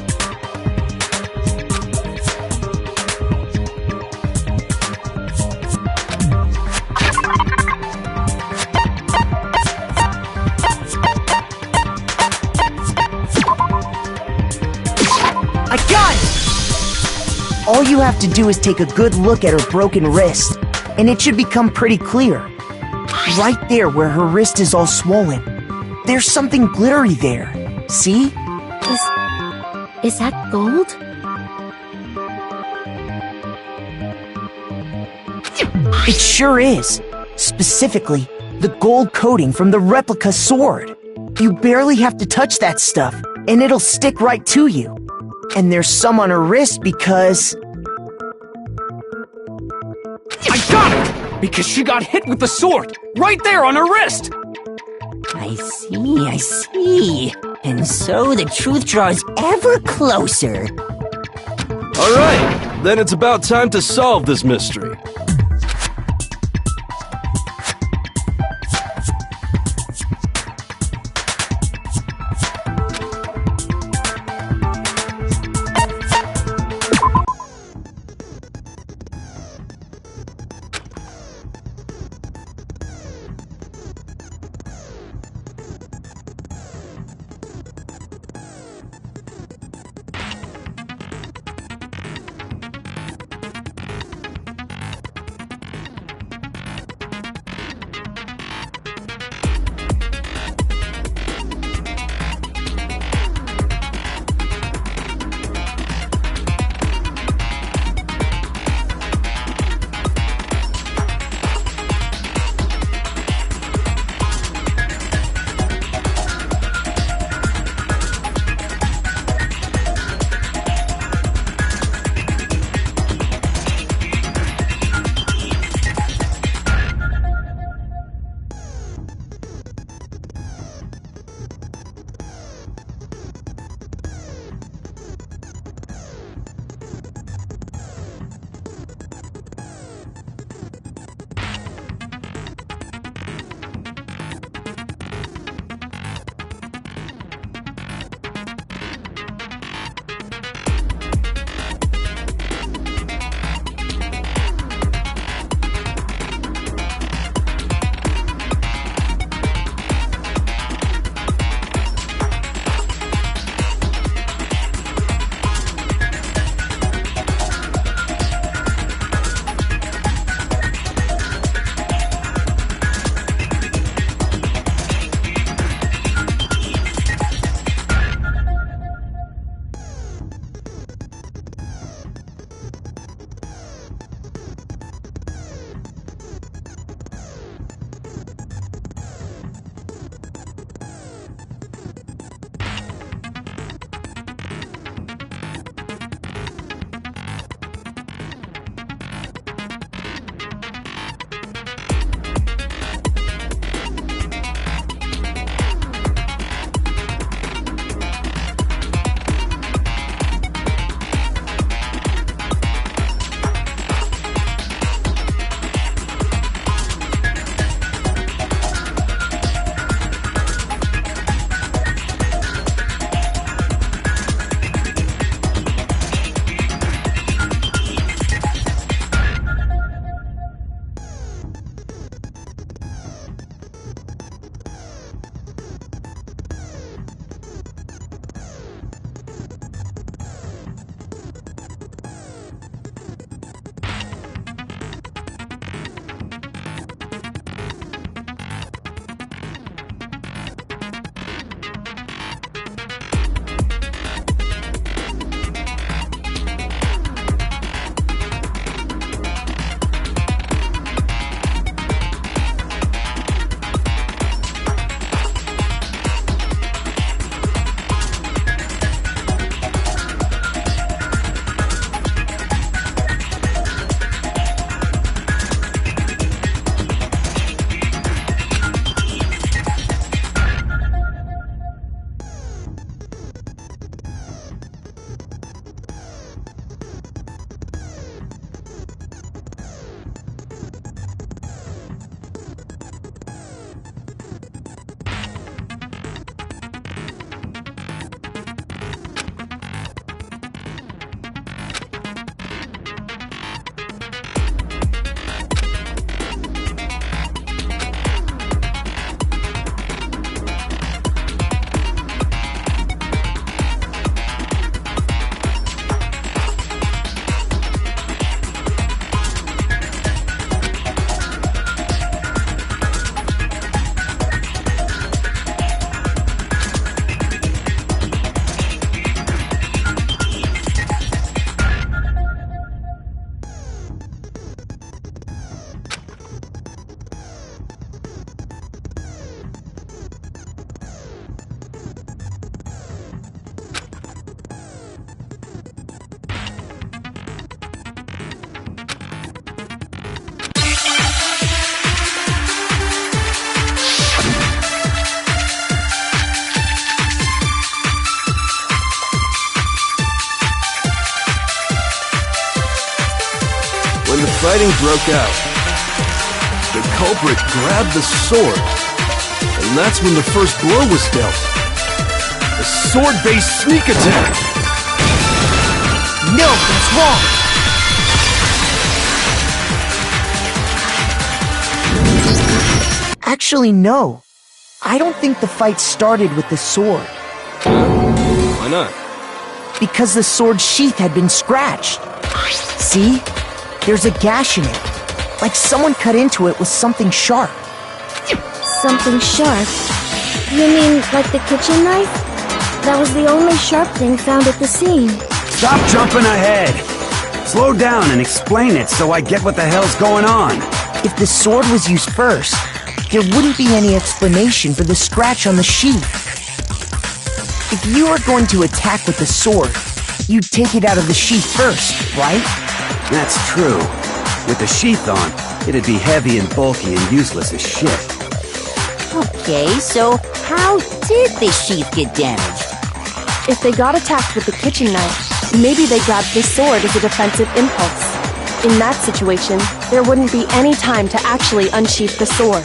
I got it! All you have to do is take a good look at her broken wrist, and it should become pretty clear. Right there where her wrist is all swollen, there's something glittery there. See? Is that gold? It sure is. Specifically, the gold coating from the replica sword. You barely have to touch that stuff, and it'll stick right to you. And there's some on her wrist because... I got it! Because she got hit with the sword! Right there on her wrist! I see. And so the truth draws ever closer. Alright, then it's about time to solve this mystery. broke out. The culprit grabbed the sword, and that's when the first blow was dealt. A sword-based sneak attack! No, that's wrong! Actually, no. I don't think the fight started with the sword. Why not? Because the sword's sheath had been scratched. See? There's a gash in it. Like someone cut into it with something sharp. Something sharp? You mean like the kitchen knife? That was the only sharp thing found at the scene. Stop jumping ahead! Slow down and explain it so I get what the hell's going on. If the sword was used first, there wouldn't be any explanation for the scratch on the sheath. If you were going to attack with the sword, you'd take it out of the sheath first, right? That's true. With the sheath on, it'd be heavy and bulky and useless as shit. Okay, so how did the sheath get damaged? If they got attacked with the kitchen knife, maybe they grabbed the sword as a defensive impulse. In that situation, there wouldn't be any time to actually unsheath the sword.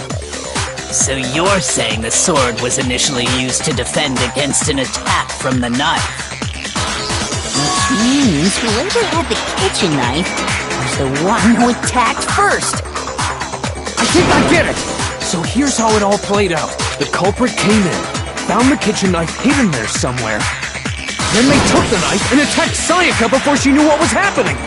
So you're saying the sword was initially used to defend against an attack from the knife? Which means whoever had the kitchen knife was the one who attacked first. I think I get it! So here's how it all played out. The culprit came in, found the kitchen knife hidden there somewhere. Then they took the knife and attacked Sayaka before she knew what was happening!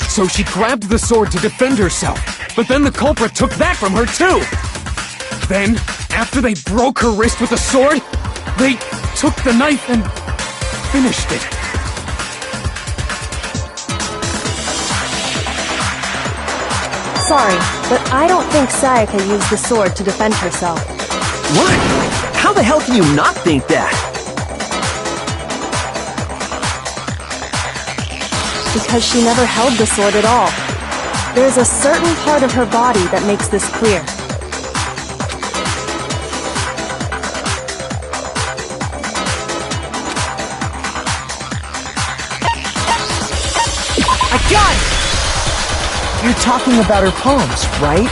So she grabbed the sword to defend herself, but then the culprit took that from her too! Then, after they broke her wrist with the sword, they took the knife and finished it. Sorry, but I don't think Sayaka used the sword to defend herself. What? How the hell can you not think that? Because she never held the sword at all. There's a certain part of her body that makes this clear. I got it! You're talking about her palms, right?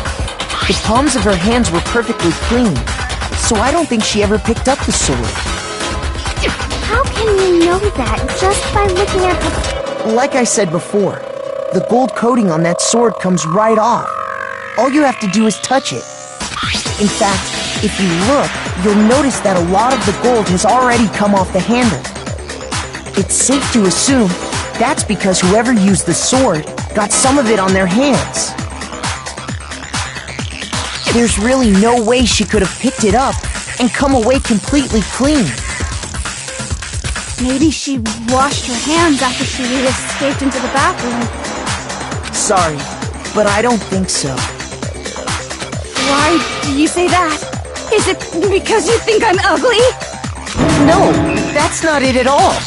The palms of her hands were perfectly clean, so I don't think she ever picked up the sword. How can you know that just by looking at her... Like I said before, the gold coating on that sword comes right off. All you have to do is touch it. In fact, if you look, you'll notice that a lot of the gold has already come off the handle. It's safe to assume that's because whoever used the sword got some of it on their hands. There's really no way she could have picked it up and come away completely clean. Maybe she washed her hands after she escaped into the bathroom. Sorry, but I don't think so. Why do you say that? Is it because you think I'm ugly? No, that's not it at all.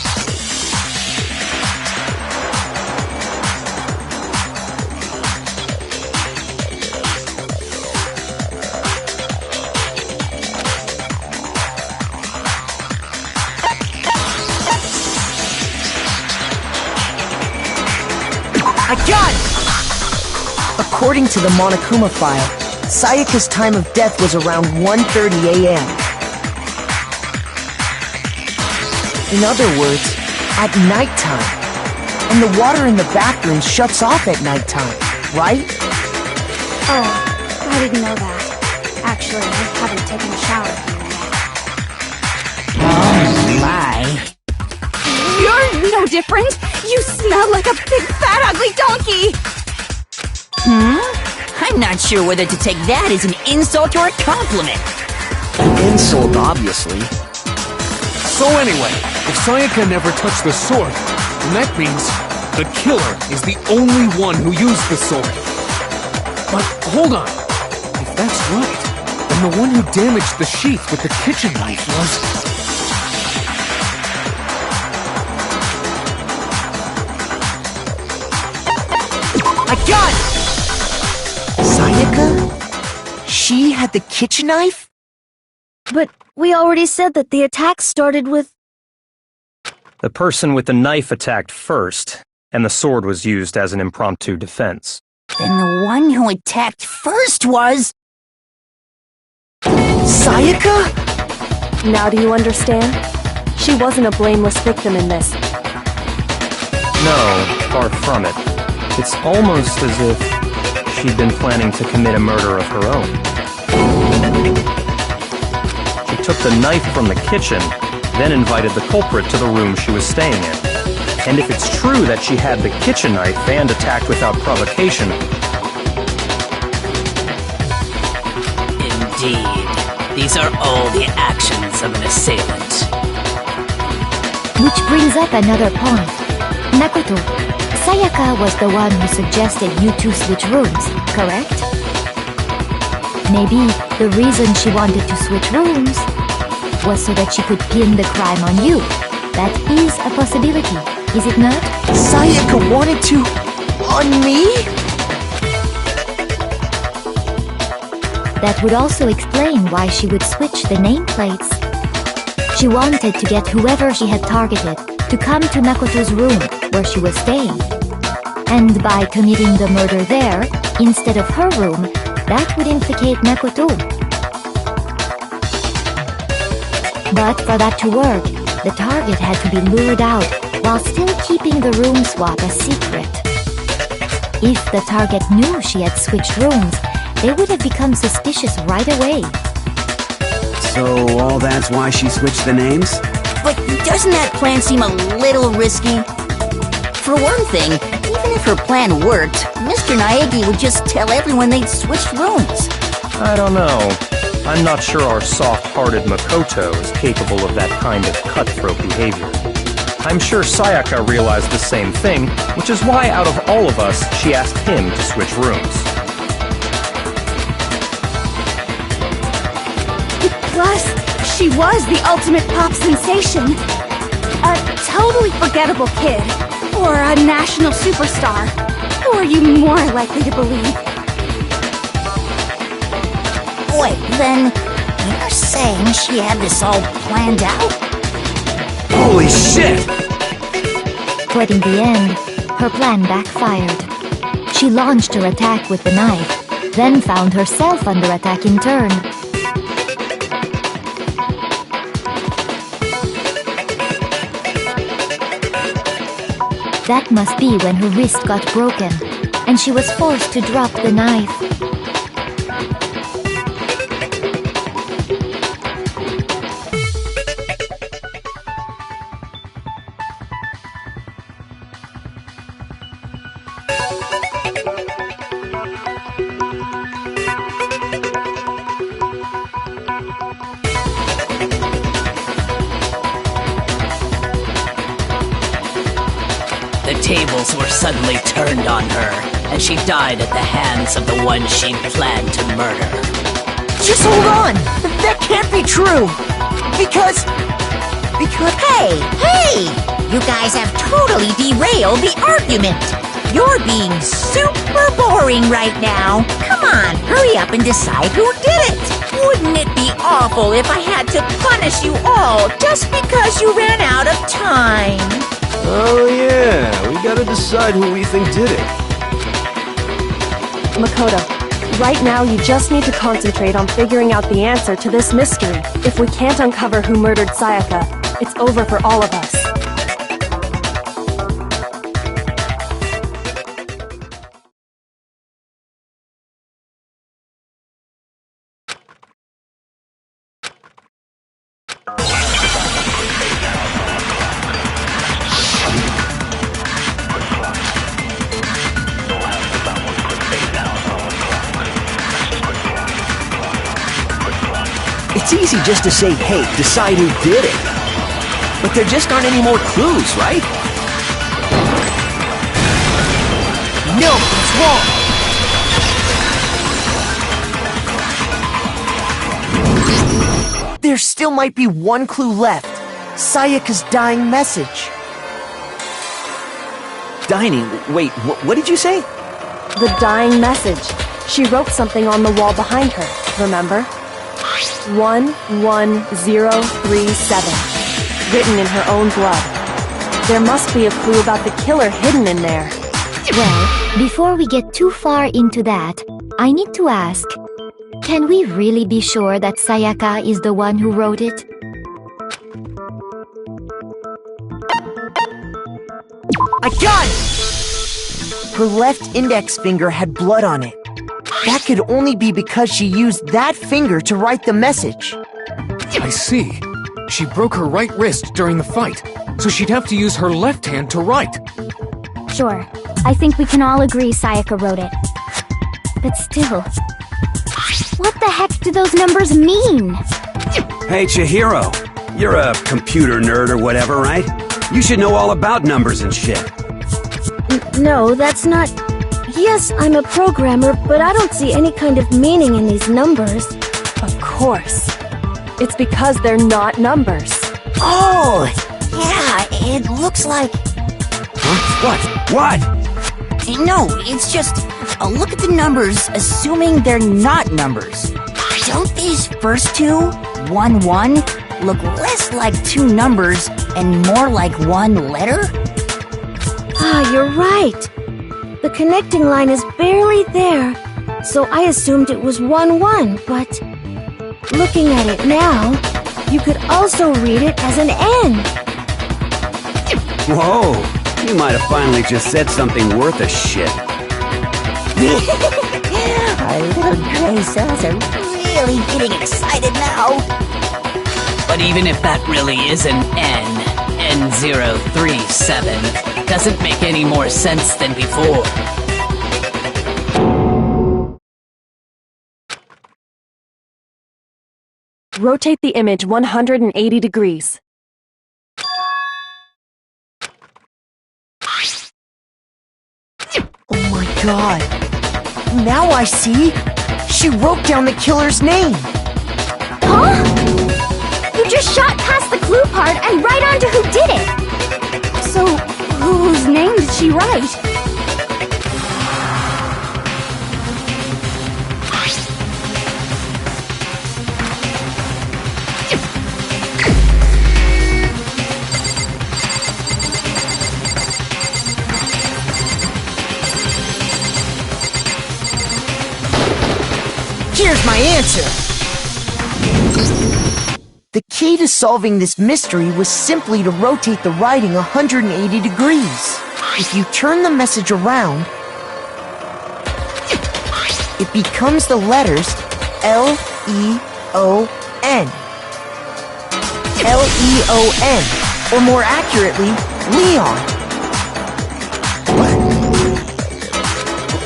I got it! According to the Monokuma file, Sayaka's time of death was around 1:30 a.m. In other words, at nighttime. And the water in the bathroom shuts off at nighttime, right? Oh, I didn't know that. Actually, I haven't taken a shower here yet. Oh my. You're no different! You smell like a big fat ugly donkey! I'm not sure whether to take that as an insult or a compliment. An insult, obviously. So anyway, if Sayaka never touched the sword, then that means the killer is the only one who used the sword. But hold on. If that's right, then the one who damaged the sheath with the kitchen knife was... I got it! Sayaka? She had the kitchen knife? But we already said that the attack started with... The person with the knife attacked first, and the sword was used as an impromptu defense. Then the one who attacked first was... Sayaka? Now do you understand? She wasn't a blameless victim in this. No, far from it. It's almost as if she'd been planning to commit a murder of her own. She took the knife from the kitchen, then invited the culprit to the room she was staying in. And if it's true that she had the kitchen knife and attacked without provocation... Indeed. These are all the actions of an assailant. Which brings up another point. Makoto, Sayaka was the one who suggested you two switch rooms, correct? Maybe the reason she wanted to switch rooms was so that she could pin the crime on you. That is a possibility, is it not? Sayaka wanted to... on me? That would also explain why she would switch the nameplates. She wanted to get whoever she had targeted to come to Makoto's room where she was staying. And by committing the murder there, instead of her room, that would implicate Makoto. But for that to work, the target had to be lured out while still keeping the room swap a secret. If the target knew she had switched rooms, they would have become suspicious right away. So all that's why she switched the names? But doesn't that plan seem a little risky? For one thing, even if her plan worked, Mr. Naegi would just tell everyone they'd switched rooms. I don't know. I'm not sure our soft-hearted Makoto is capable of that kind of cutthroat behavior. I'm sure Sayaka realized the same thing, which is why out of all of us, she asked him to switch rooms. Plus, she was the ultimate pop sensation. A totally forgettable kid. Or a national superstar. Who are you more likely to believe? Wait, then you're saying she had this all planned out? Holy shit! But in the end, her plan backfired. She launched her attack with the knife, then found herself under attack in turn. That must be when her wrist got broken, and she was forced to drop the knife. The tables were suddenly turned on her, and she died at the hands of the one she planned to murder. Just hold on! That can't be true! Because... Hey! You guys have totally derailed the argument! You're being super boring right now! Come on, hurry up and decide who did it! Wouldn't it be awful if I had to punish you all just because you ran out of time? Oh yeah, we gotta decide who we think did it. Makoto, right now you just need to concentrate on figuring out the answer to this mystery. If we can't uncover who murdered Sayaka, it's over for all of us. It's easy just to say, hey, decide who did it. But there just aren't any more clues, right? No, it's wrong! There still might be one clue left. Sayaka's dying message. Dining? Wait, what did you say? The dying message. She wrote something on the wall behind her, remember? 11037. Written in her own blood. There must be a clue about the killer hidden in there. Well, before we get too far into that, I need to ask, can we really be sure that Sayaka is the one who wrote it? I got it! Her left index finger had blood on it. That could only be because she used that finger to write the message. I see. She broke her right wrist during the fight, so she'd have to use her left hand to write. Sure. I think we can all agree Sayaka wrote it. But still, what the heck do those numbers mean? Hey, Chihiro. You're a computer nerd or whatever, right? You should know all about numbers and shit. No, that's not... Yes, I'm a programmer, but I don't see any kind of meaning in these numbers. Of course. It's because they're not numbers. Oh, yeah, it looks like... Huh? What? No, it's just... look at the numbers, assuming they're not numbers. Don't these first two, 1-1, look less like two numbers and more like one letter? Ah, you're right. The connecting line is barely there, so I assumed it was 1-1, but... Looking at it now, you could also read it as an N. Whoa, you might have finally just said something worth a shit. Our little gray cells are really getting excited now. But even if that really is an N037, doesn't make any more sense than before. Rotate the image 180 degrees. Oh my god. Now I see. She wrote down the killer's name. Huh? You just shot past the clue part and right onto who did it! So, whose name did she write? Here's my answer! The key to solving this mystery was simply to rotate the writing 180 degrees. If you turn the message around, it becomes the letters L-E-O-N. L-E-O-N, or more accurately, Leon.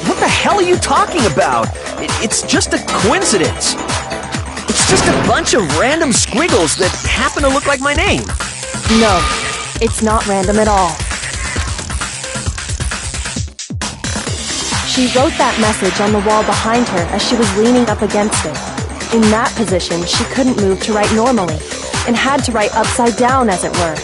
What the hell are you talking about? It's just a coincidence. It's just a bunch of random squiggles that happen to look like my name. No, it's not random at all. She wrote that message on the wall behind her as she was leaning up against it. In that position, she couldn't move to write normally, and had to write upside down, as it were.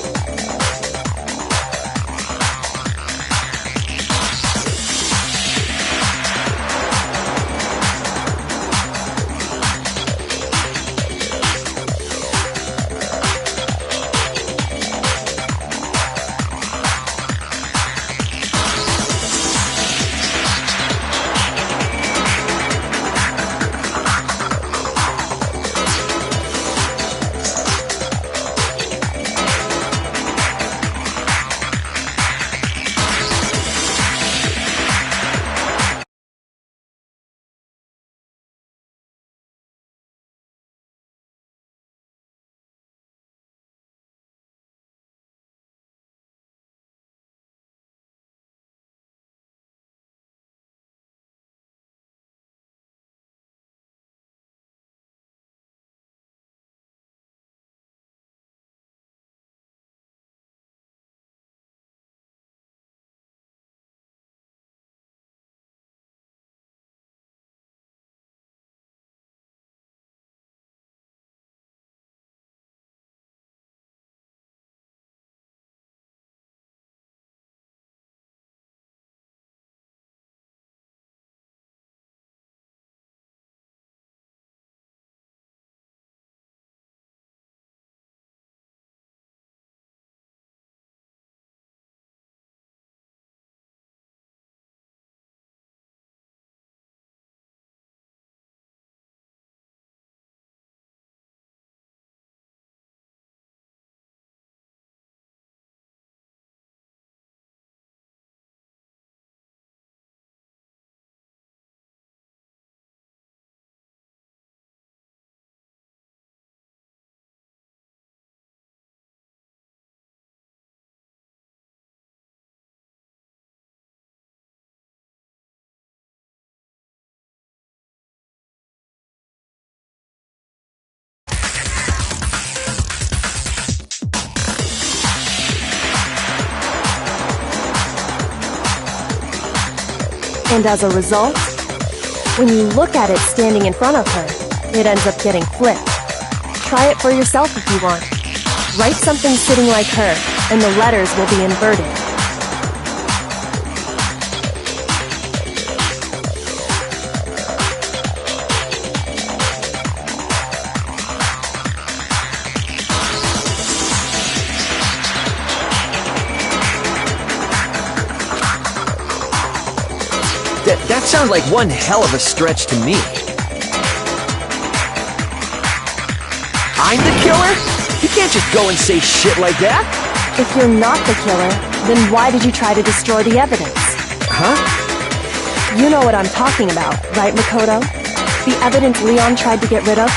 And as a result, when you look at it standing in front of her, it ends up getting flipped. Try it for yourself if you want. Write something sitting like her, and the letters will be inverted. That sounds like one hell of a stretch to me. I'm the killer? You can't just go and say shit like that. If you're not the killer, then why did you try to destroy the evidence? Huh? You know what I'm talking about, right, Makoto? The evidence Leon tried to get rid of?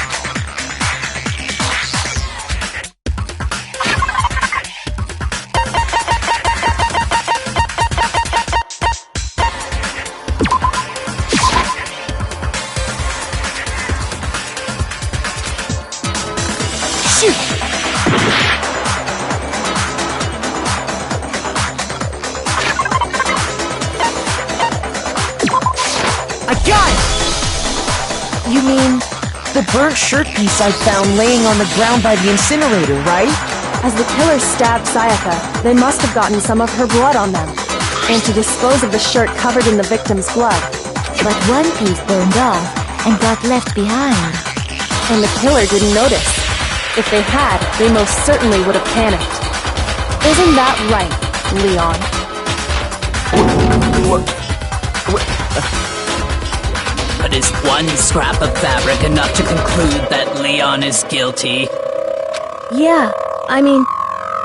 You mean the burnt shirt piece I found laying on the ground by the incinerator, right? As the killer stabbed Sayaka, they must have gotten some of her blood on them. And to dispose of the shirt covered in the victim's blood. But one piece burned off and got left behind. And the killer didn't notice. If they had, they most certainly would have panicked. Isn't that right, Leon? But is one scrap of fabric enough to conclude that Leon is guilty? Yeah, I mean,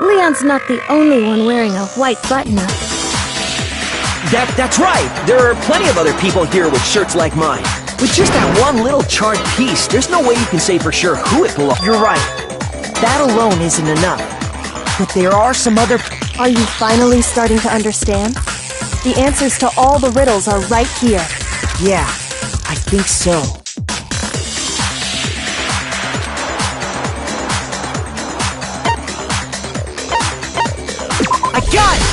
Leon's not the only one wearing a white button-up. That's right! There are plenty of other people here with shirts like mine. With just that one little charred piece, there's no way you can say for sure who it belongs. You're right. That alone isn't enough. But there are some other... Are you finally starting to understand? The answers to all the riddles are right here. Yeah, I think so. I got it!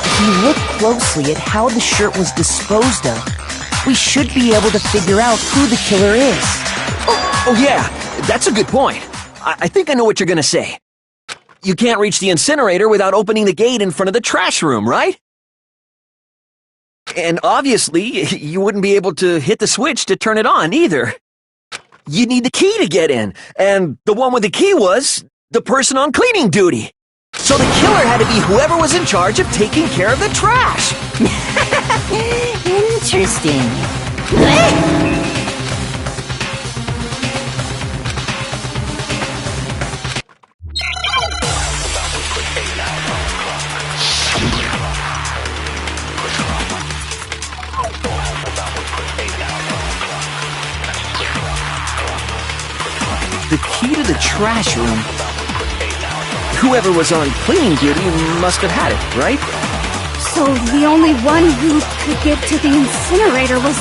If you look closely at how the shirt was disposed of, we should be able to figure out who the killer is. Oh yeah, that's a good point. I think I know what you're gonna say. You can't reach the incinerator without opening the gate in front of the trash room, right? And obviously, you wouldn't be able to hit the switch to turn it on either. You need the key to get in, and the one with the key was the person on cleaning duty. So the killer had to be whoever was in charge of taking care of the trash. Interesting. The key to the trash room. Whoever was on cleaning duty must have had it, right? So the only one who could get to the incinerator was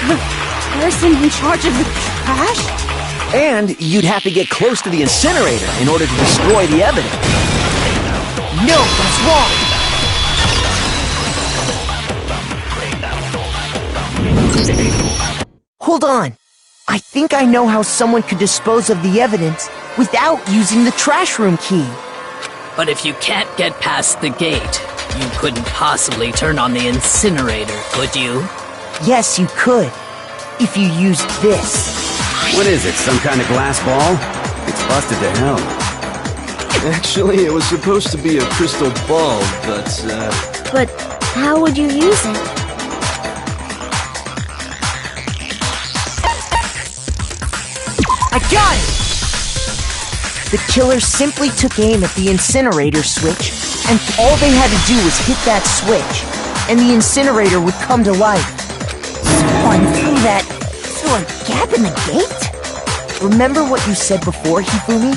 the person in charge of the trash? And you'd have to get close to the incinerator in order to destroy the evidence. No, that's wrong! Hold on. I think I know how someone could dispose of the evidence without using the trash room key. But if you can't get past the gate, you couldn't possibly turn on the incinerator, could you? Yes, you could. If you used this. What is it, some kind of glass ball? It's busted to hell. Actually, it was supposed to be a crystal ball, but, But how would you use it? I got it! The killer simply took aim at the incinerator switch, and all they had to do was hit that switch, and the incinerator would come to life. Someone threw that through a gap in the gate? Remember what you said before, Hifumi?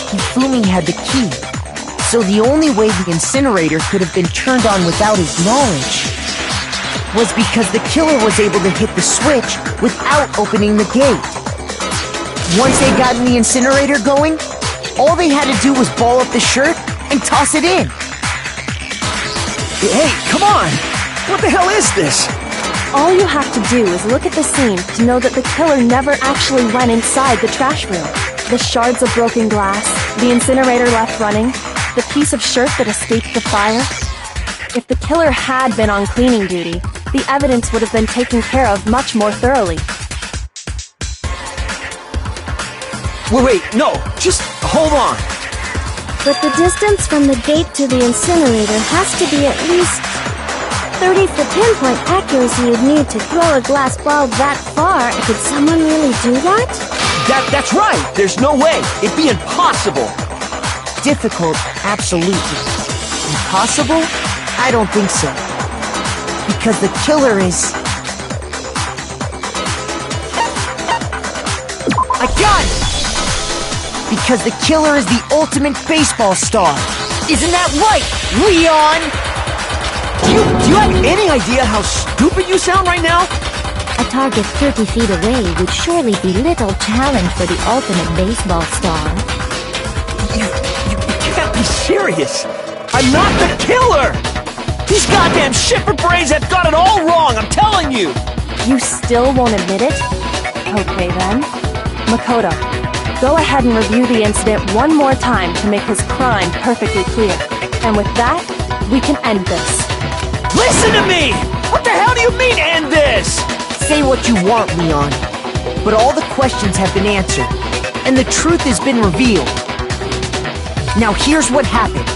Hifumi had the key, so the only way the incinerator could have been turned on without his knowledge was because the killer was able to hit the switch without opening the gate. Once they got the incinerator going, all they had to do was ball up the shirt and toss it in. Hey, come on! What the hell is this? All you have to do is look at the scene to know that the killer never actually went inside the trash room. The shards of broken glass, the incinerator left running, the piece of shirt that escaped the fire. If the killer had been on cleaning duty, the evidence would have been taken care of much more thoroughly. Wait, no, just hold on. But the distance from the gate to the incinerator has to be at least 30 for pinpoint accuracy you'd need to throw a glass ball that far. Could someone really do that? That's right! There's no way! It'd be impossible! Difficult, absolutely. Impossible? I don't think so. Because the killer is... I got it! Because the killer is the ultimate baseball star. Isn't that right, Leon? Do you have any idea how stupid you sound right now? A target 30 feet away would surely be little challenge for the ultimate baseball star. You can't be serious! I'm not the killer! These goddamn shipper brains have got it all wrong, I'm telling you! You still won't admit it? Okay then. Makoto, go ahead and review the incident one more time to make his crime perfectly clear. And with that, we can end this. Listen to me! What the hell do you mean, end this? Say what you want, Leon. But all the questions have been answered, and the truth has been revealed. Now here's what happened.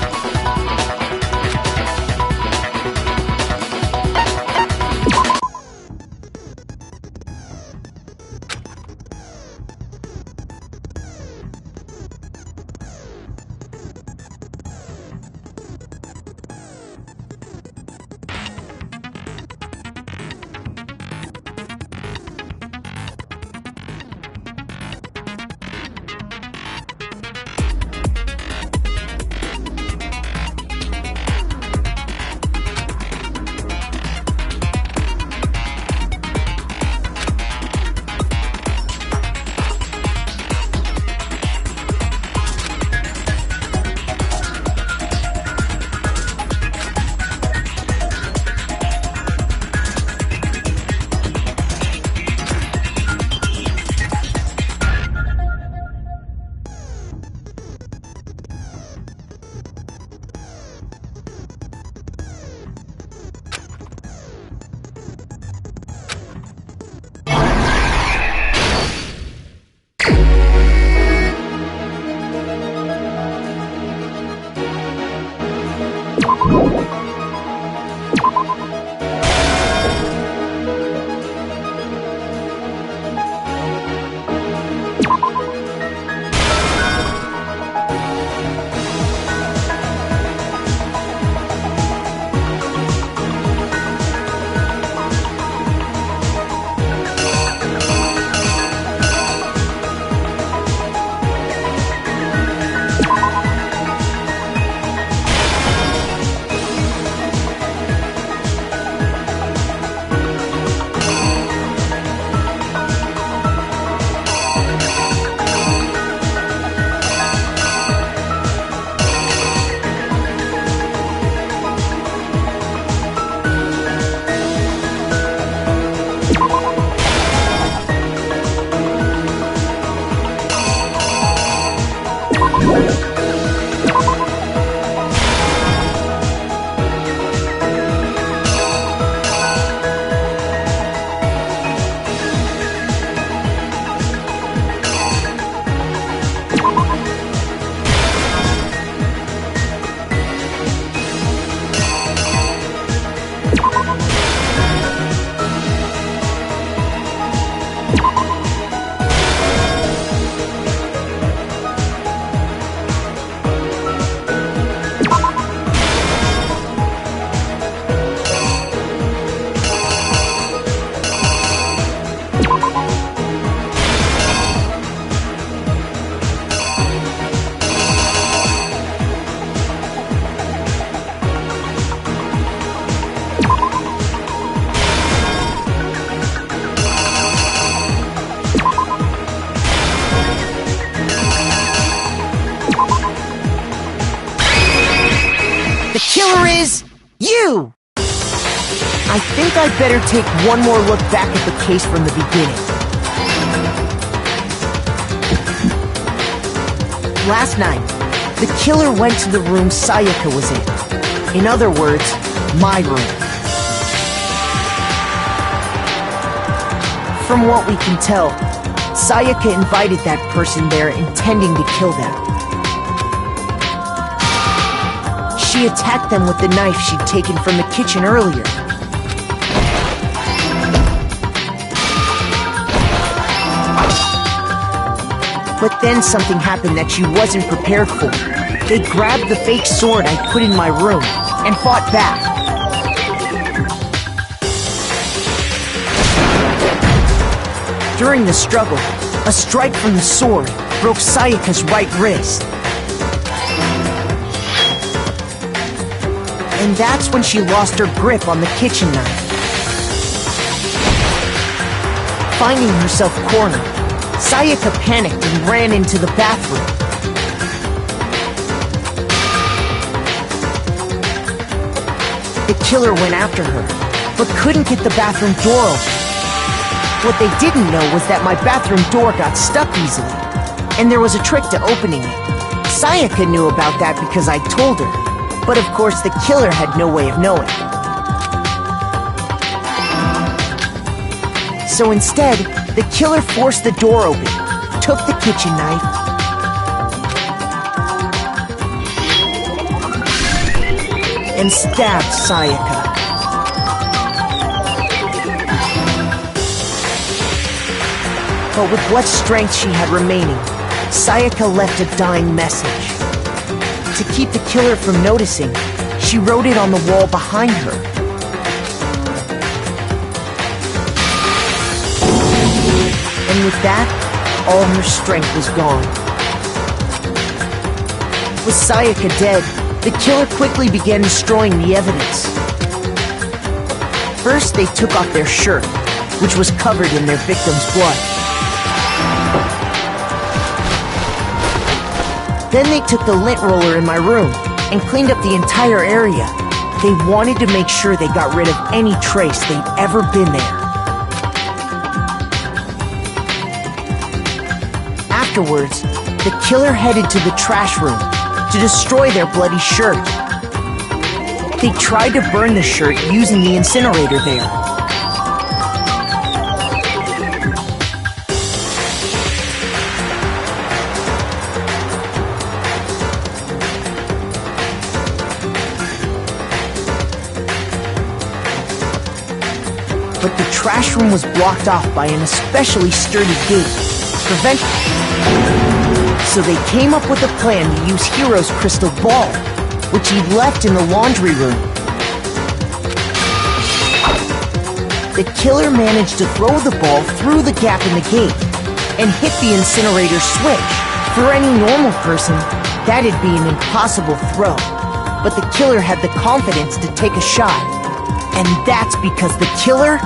You! I think I'd better take one more look back at the case from the beginning. Last night, the killer went to the room Sayaka was in. In other words, my room. From what we can tell, Sayaka invited that person there intending to kill them. She attacked them with the knife she'd taken from the kitchen earlier. But then something happened that she wasn't prepared for. They grabbed the fake sword I put in my room and fought back. During the struggle, a strike from the sword broke Sayaka's right wrist. And that's when she lost her grip on the kitchen knife. Finding herself cornered, Sayaka panicked and ran into the bathroom. The killer went after her, but couldn't get the bathroom door open. What they didn't know was that my bathroom door got stuck easily, and there was a trick to opening it. Sayaka knew about that because I told her, but of course the killer had no way of knowing. So instead, the killer forced the door open, took the kitchen knife, and stabbed Sayaka. But with what strength she had remaining, Sayaka left a dying message. To keep the killer from noticing, she wrote it on the wall behind her. And with that, all her strength was gone. With Sayaka dead, the killer quickly began destroying the evidence. First, they took off their shirt, which was covered in their victim's blood. Then they took the lint roller in my room and cleaned up the entire area. They wanted to make sure they got rid of any trace they'd ever been there. Afterwards, the killer headed to the trash room to destroy their bloody shirt. They tried to burn the shirt using the incinerator there. But the trash room was blocked off by an especially sturdy gate, so they came up with a plan to use Hiro's crystal ball, which he'd left in the laundry room. The killer managed to throw the ball through the gap in the gate and hit the incinerator switch. For any normal person, that'd be an impossible throw, but the killer had the confidence to take a shot. And that's because the killer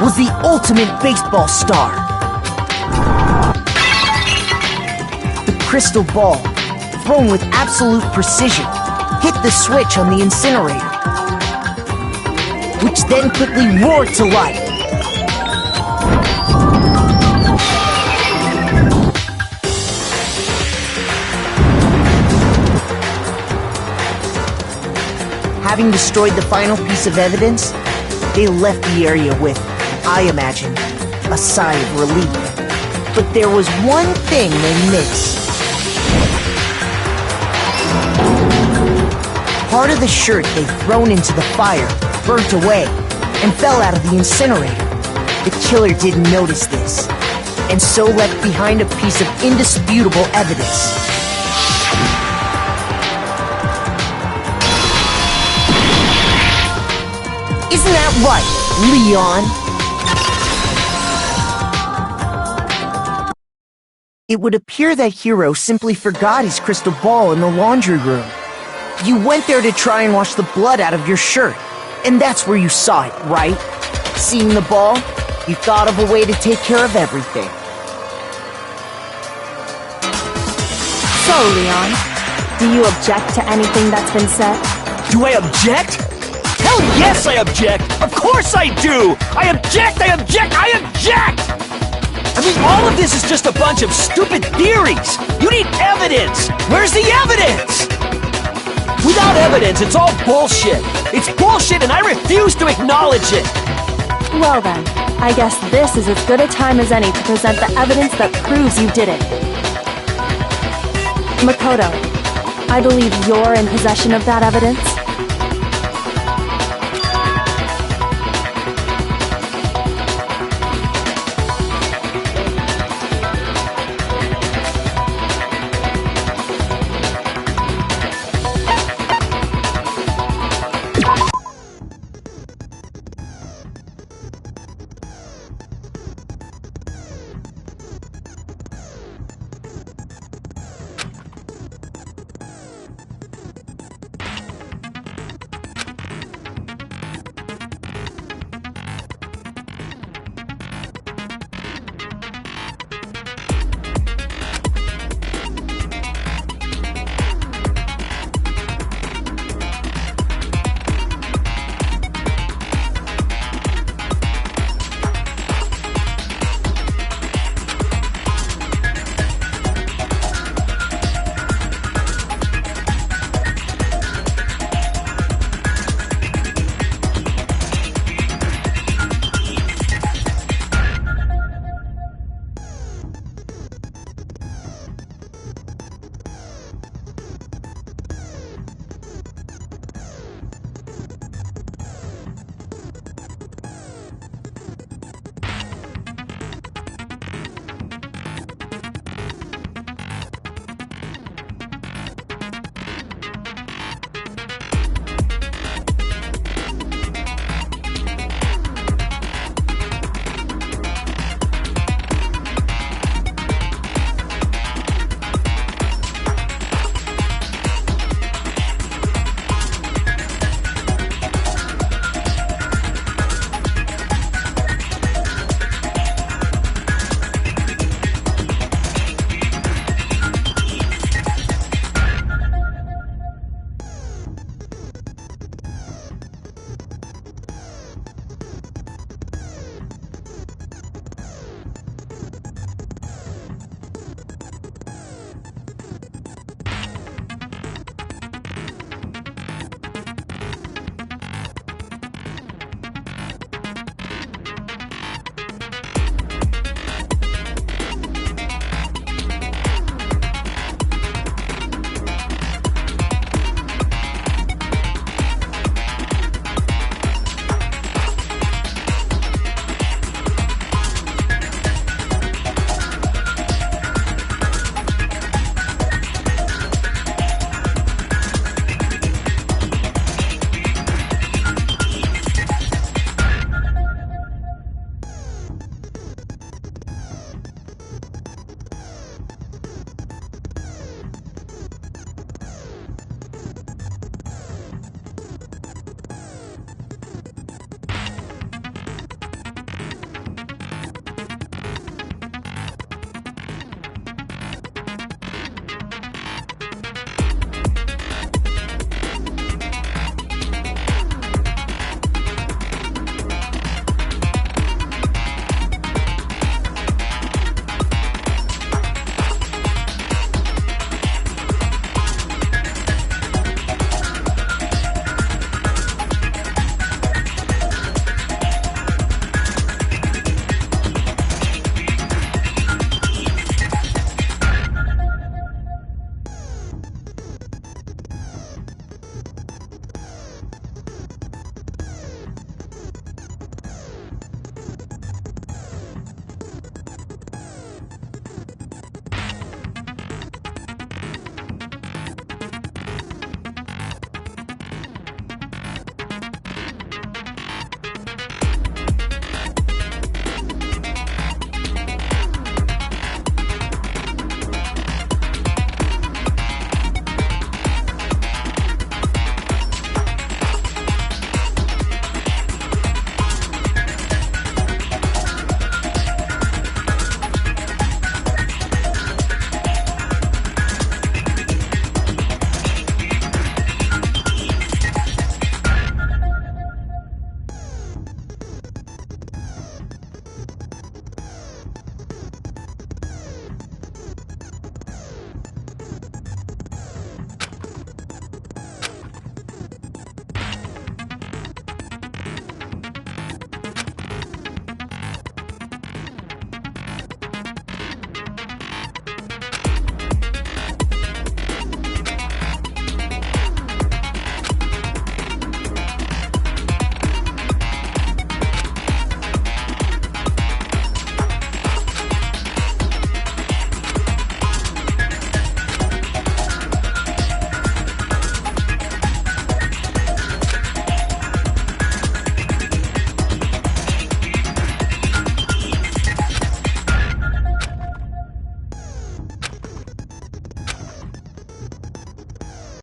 was the ultimate baseball star. The crystal ball, thrown with absolute precision, hit the switch on the incinerator, which then quickly roared to life. Having destroyed the final piece of evidence, they left the area with, I imagine, a sigh of relief. But there was one thing they missed. Part of the shirt they'd thrown into the fire burnt away and fell out of the incinerator. The killer didn't notice this, and so left behind a piece of indisputable evidence. Isn't that right, Leon? It would appear that Hiro simply forgot his crystal ball in the laundry room. You went there to try and wash the blood out of your shirt, and that's where you saw it, right? Seeing the ball, you thought of a way to take care of everything. So, Leon, do you object to anything that's been said? Do I object? Hell yes, I object! Of course I do! I object! I object! I object! I mean, all of this is just a bunch of stupid theories! You need evidence! Where's the evidence? Without evidence, it's all bullshit! It's bullshit and I refuse to acknowledge it! Well then, I guess this is as good a time as any to present the evidence that proves you did it. Makoto, I believe you're in possession of that evidence.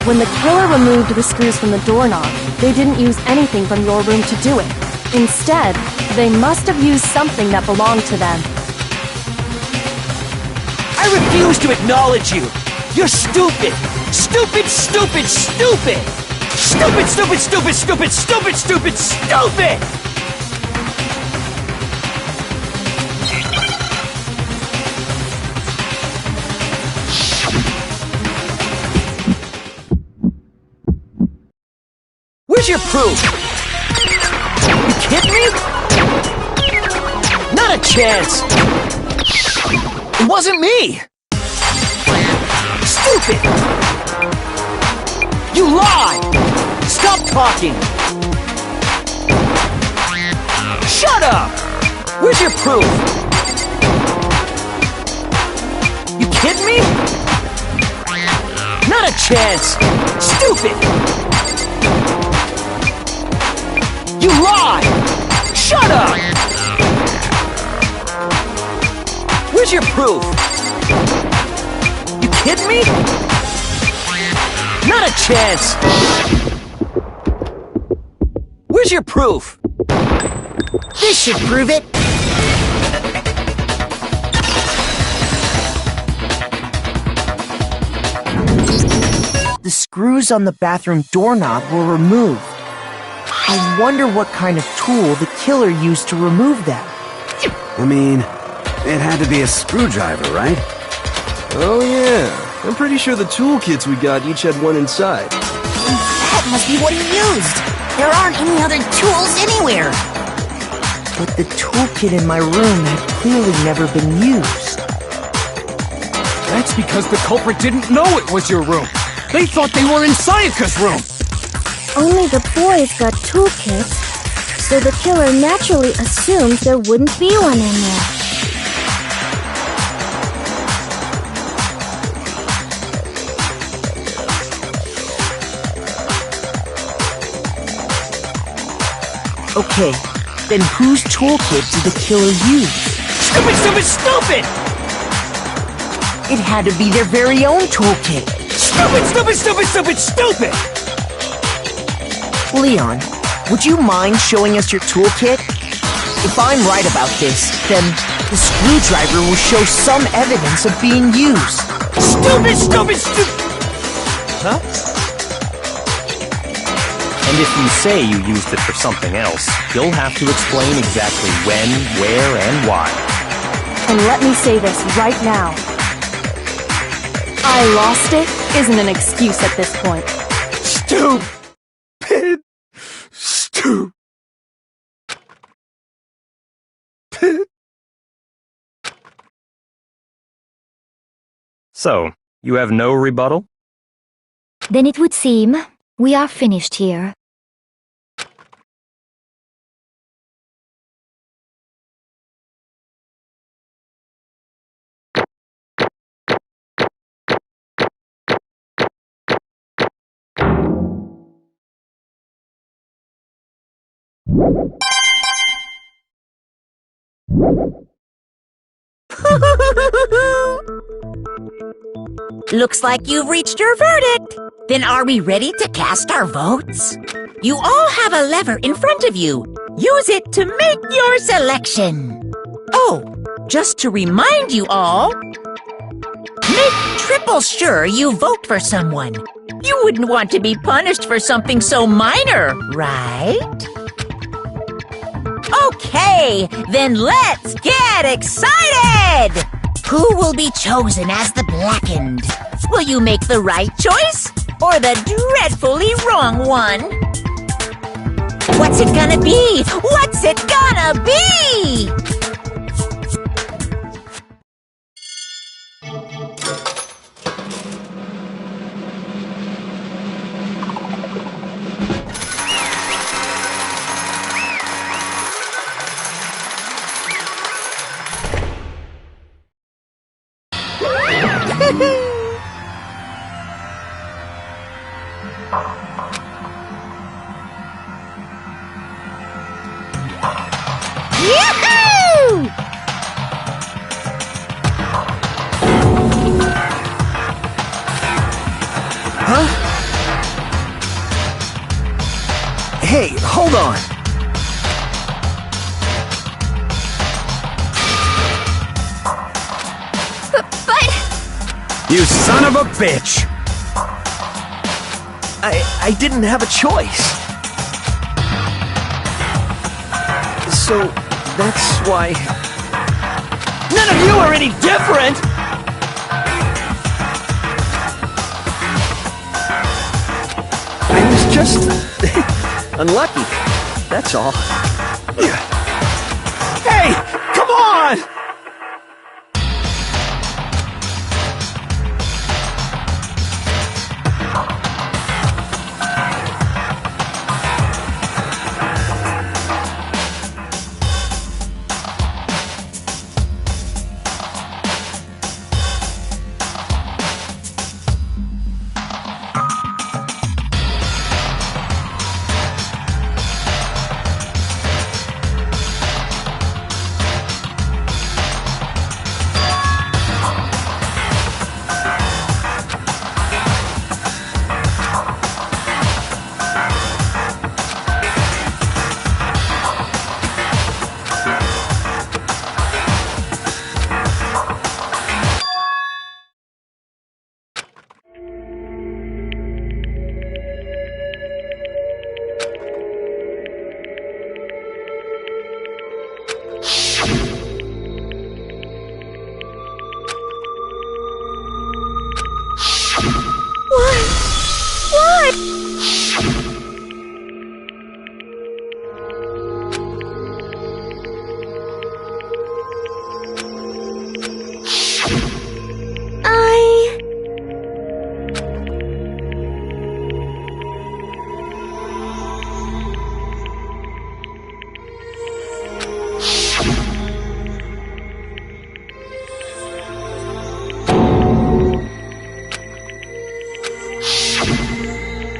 When the killer removed the screws from the doorknob, they didn't use anything from your room to do it. Instead, they must have used something that belonged to them. I refuse to acknowledge you! You're stupid! Stupid, stupid, stupid! Stupid, stupid, stupid, stupid, stupid, stupid, stupid! Where's your proof? You kidding me? Not a chance! It wasn't me! Stupid! You lie! Stop talking! Shut up! Where's your proof? You kidding me? Not a chance! Stupid! You lie! Shut up! Where's your proof? You kidding me? Not a chance! Where's your proof? This should prove it. The screws on the bathroom doorknob were removed. I wonder what kind of tool the killer used to remove them. I mean, it had to be a screwdriver, right? Oh yeah, I'm pretty sure the toolkits we got each had one inside. That must be what he used. There aren't any other tools anywhere. But the toolkit in my room had clearly never been used. That's because the culprit didn't know it was your room. They thought they were in Sayaka's room. Only the boys got toolkits, so the killer naturally assumed there wouldn't be one in there. Okay, then whose toolkit did the killer use? Stupid, stupid, stupid! It had to be their very own toolkit. Stupid, stupid, stupid, stupid, stupid! Leon, would you mind showing us your toolkit? If I'm right about this, then the screwdriver will show some evidence of being used. Stupid, stupid, stupid! Huh? And if you say you used it for something else, you'll have to explain exactly when, where, and why. And let me say this right now. I lost it isn't an excuse at this point. Stupid! Stupid! So, you have no rebuttal? Then it would seem we are finished here. Looks like you've reached your verdict. Then are we ready to cast our votes? You all have a lever in front of you. Use it to make your selection. Oh, just to remind you all, make triple sure you vote for someone. You wouldn't want to be punished for something so minor, right? Okay, then let's get excited! Who will be chosen as the Blackened? Will you make the right choice or the dreadfully wrong one? What's it gonna be? What's it gonna be? Yahoo! Hold on. But... You son of a bitch! I didn't have a choice. So, that's why... None of you are any different! I was just... unlucky. That's all. Hey! Come on!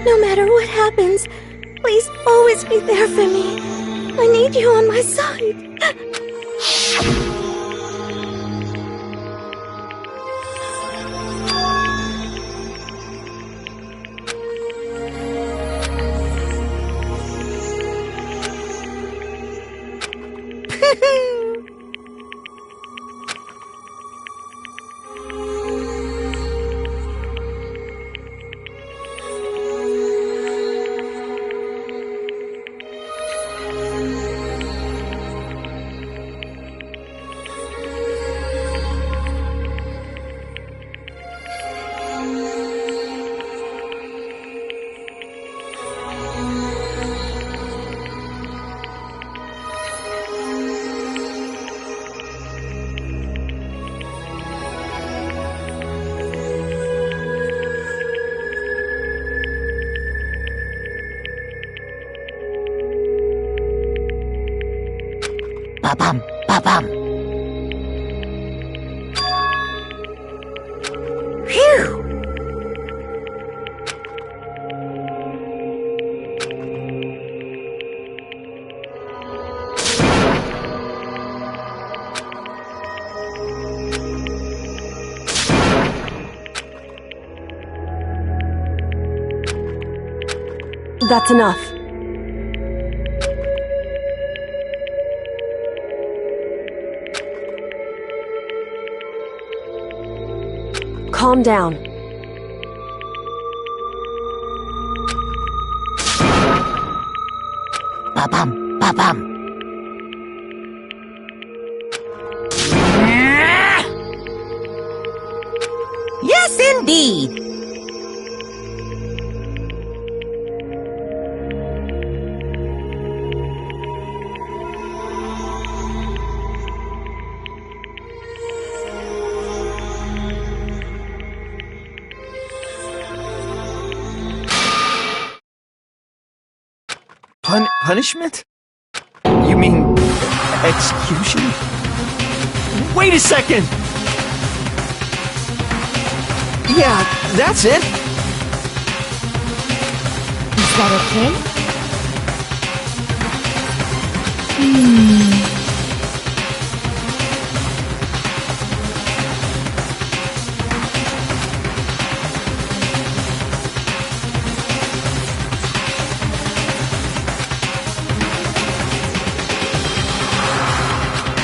No matter what happens, please always be there for me. I need you on my side. Ba-bum, ba-bum. Phew! That's enough. Calm down. Ba-bum, ba-bum. Yes, indeed. Punishment? You mean execution? Wait a second! Yeah, that's it. Is that okay?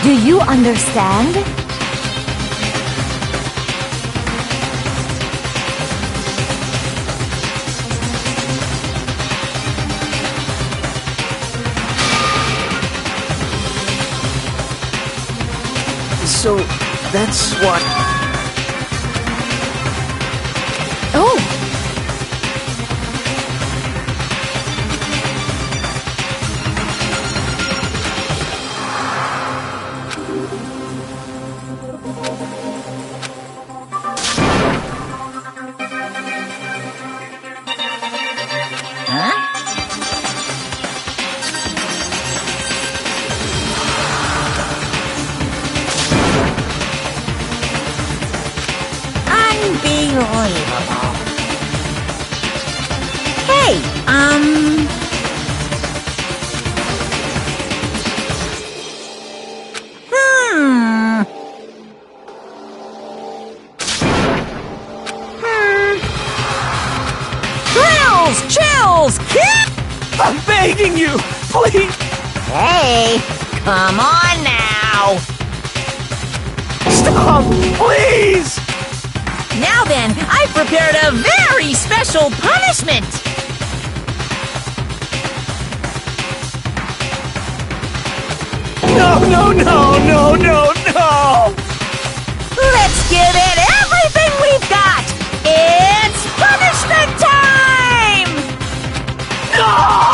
Do you understand? So, that's what... Oh! Unbelievable. Hey, Thrills! Chills! Kick! I'm begging you! Please! Hey, come on now. Stop! Please! Now then, I've prepared a very special punishment! No, no, no, no, no, no! Let's give it everything we've got! It's punishment time! No!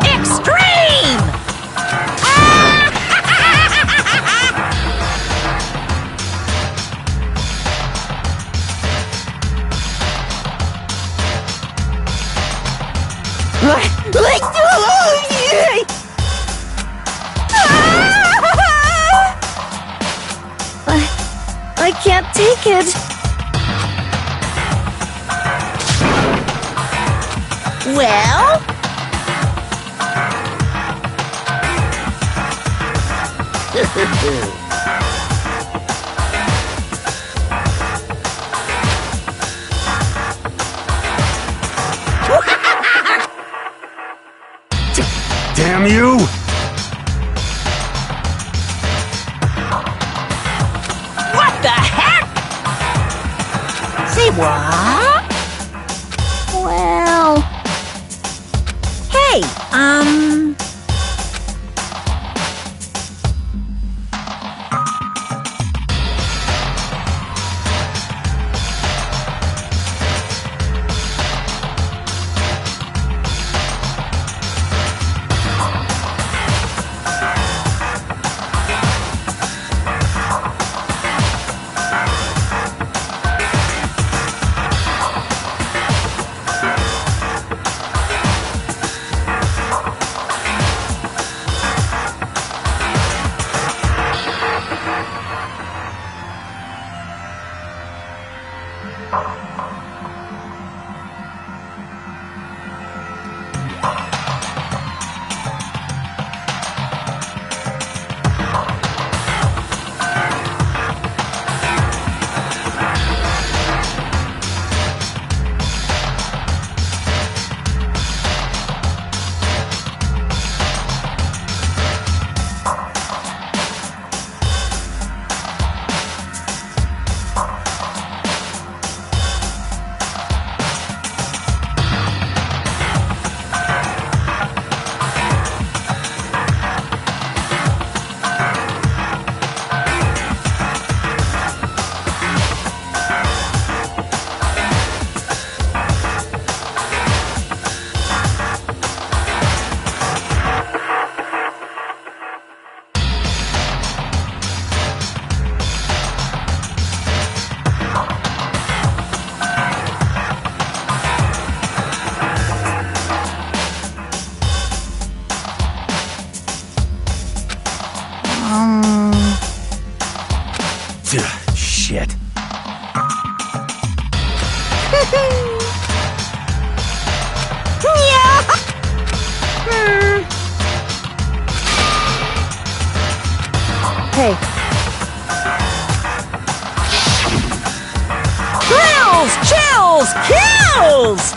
Extreme! I can't take it. Well? Damn you! What the heck? Say what? Well... Hey, Shit. Hey. Thrills! Chills! Kills!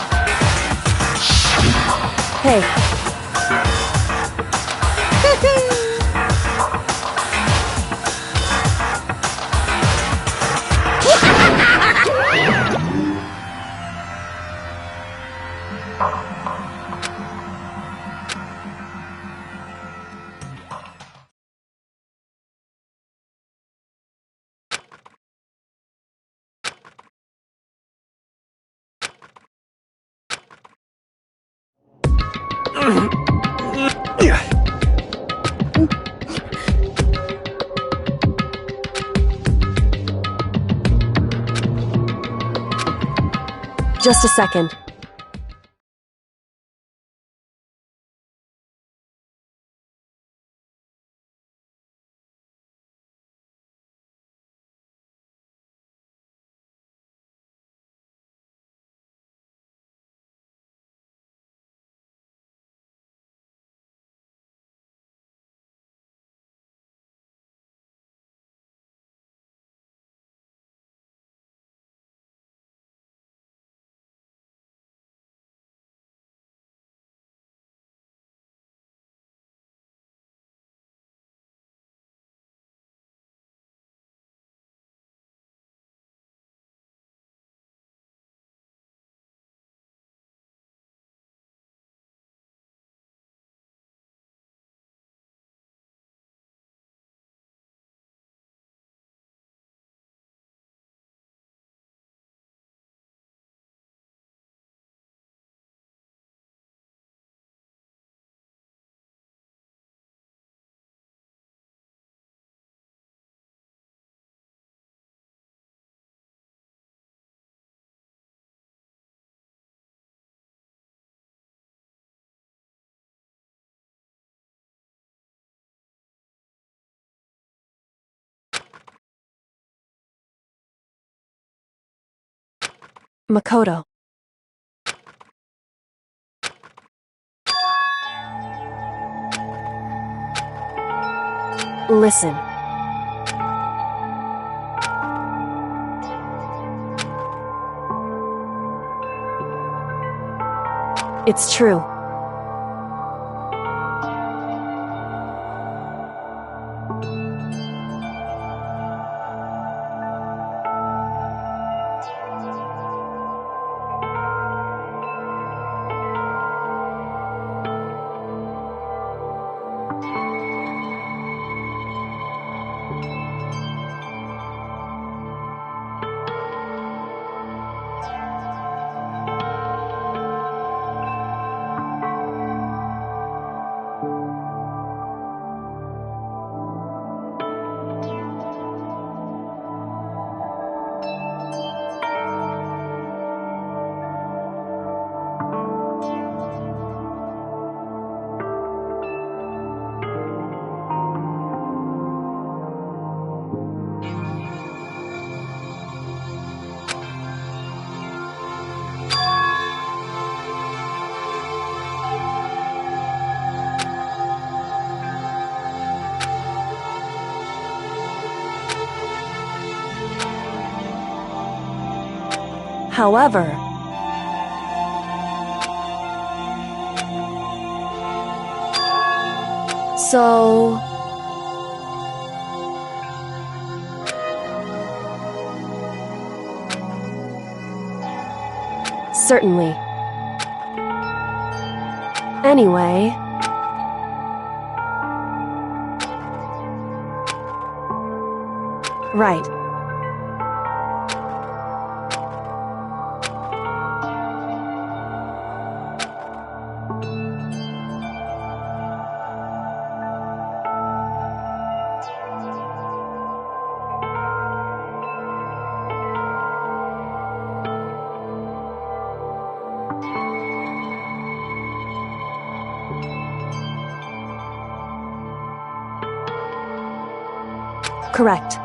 Hey. Just a second. Makoto. Listen. It's true. However, so certainly. Anyway, right. Correct.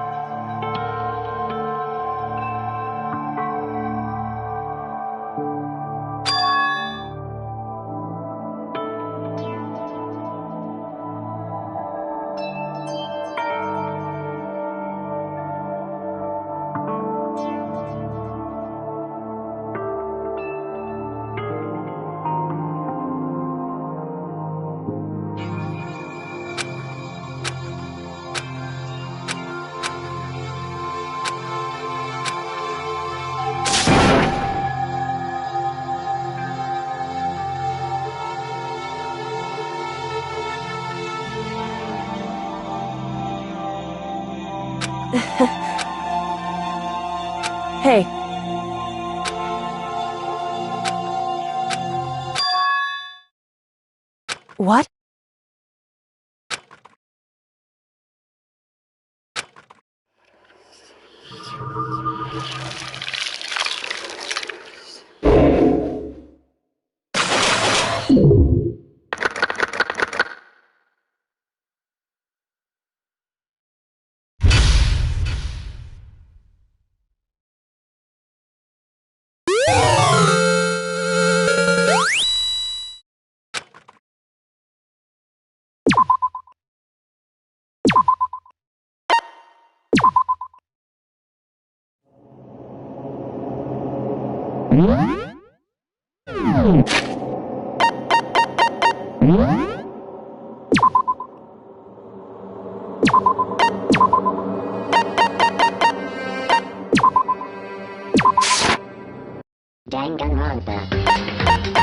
Hey. What? Danganronpa.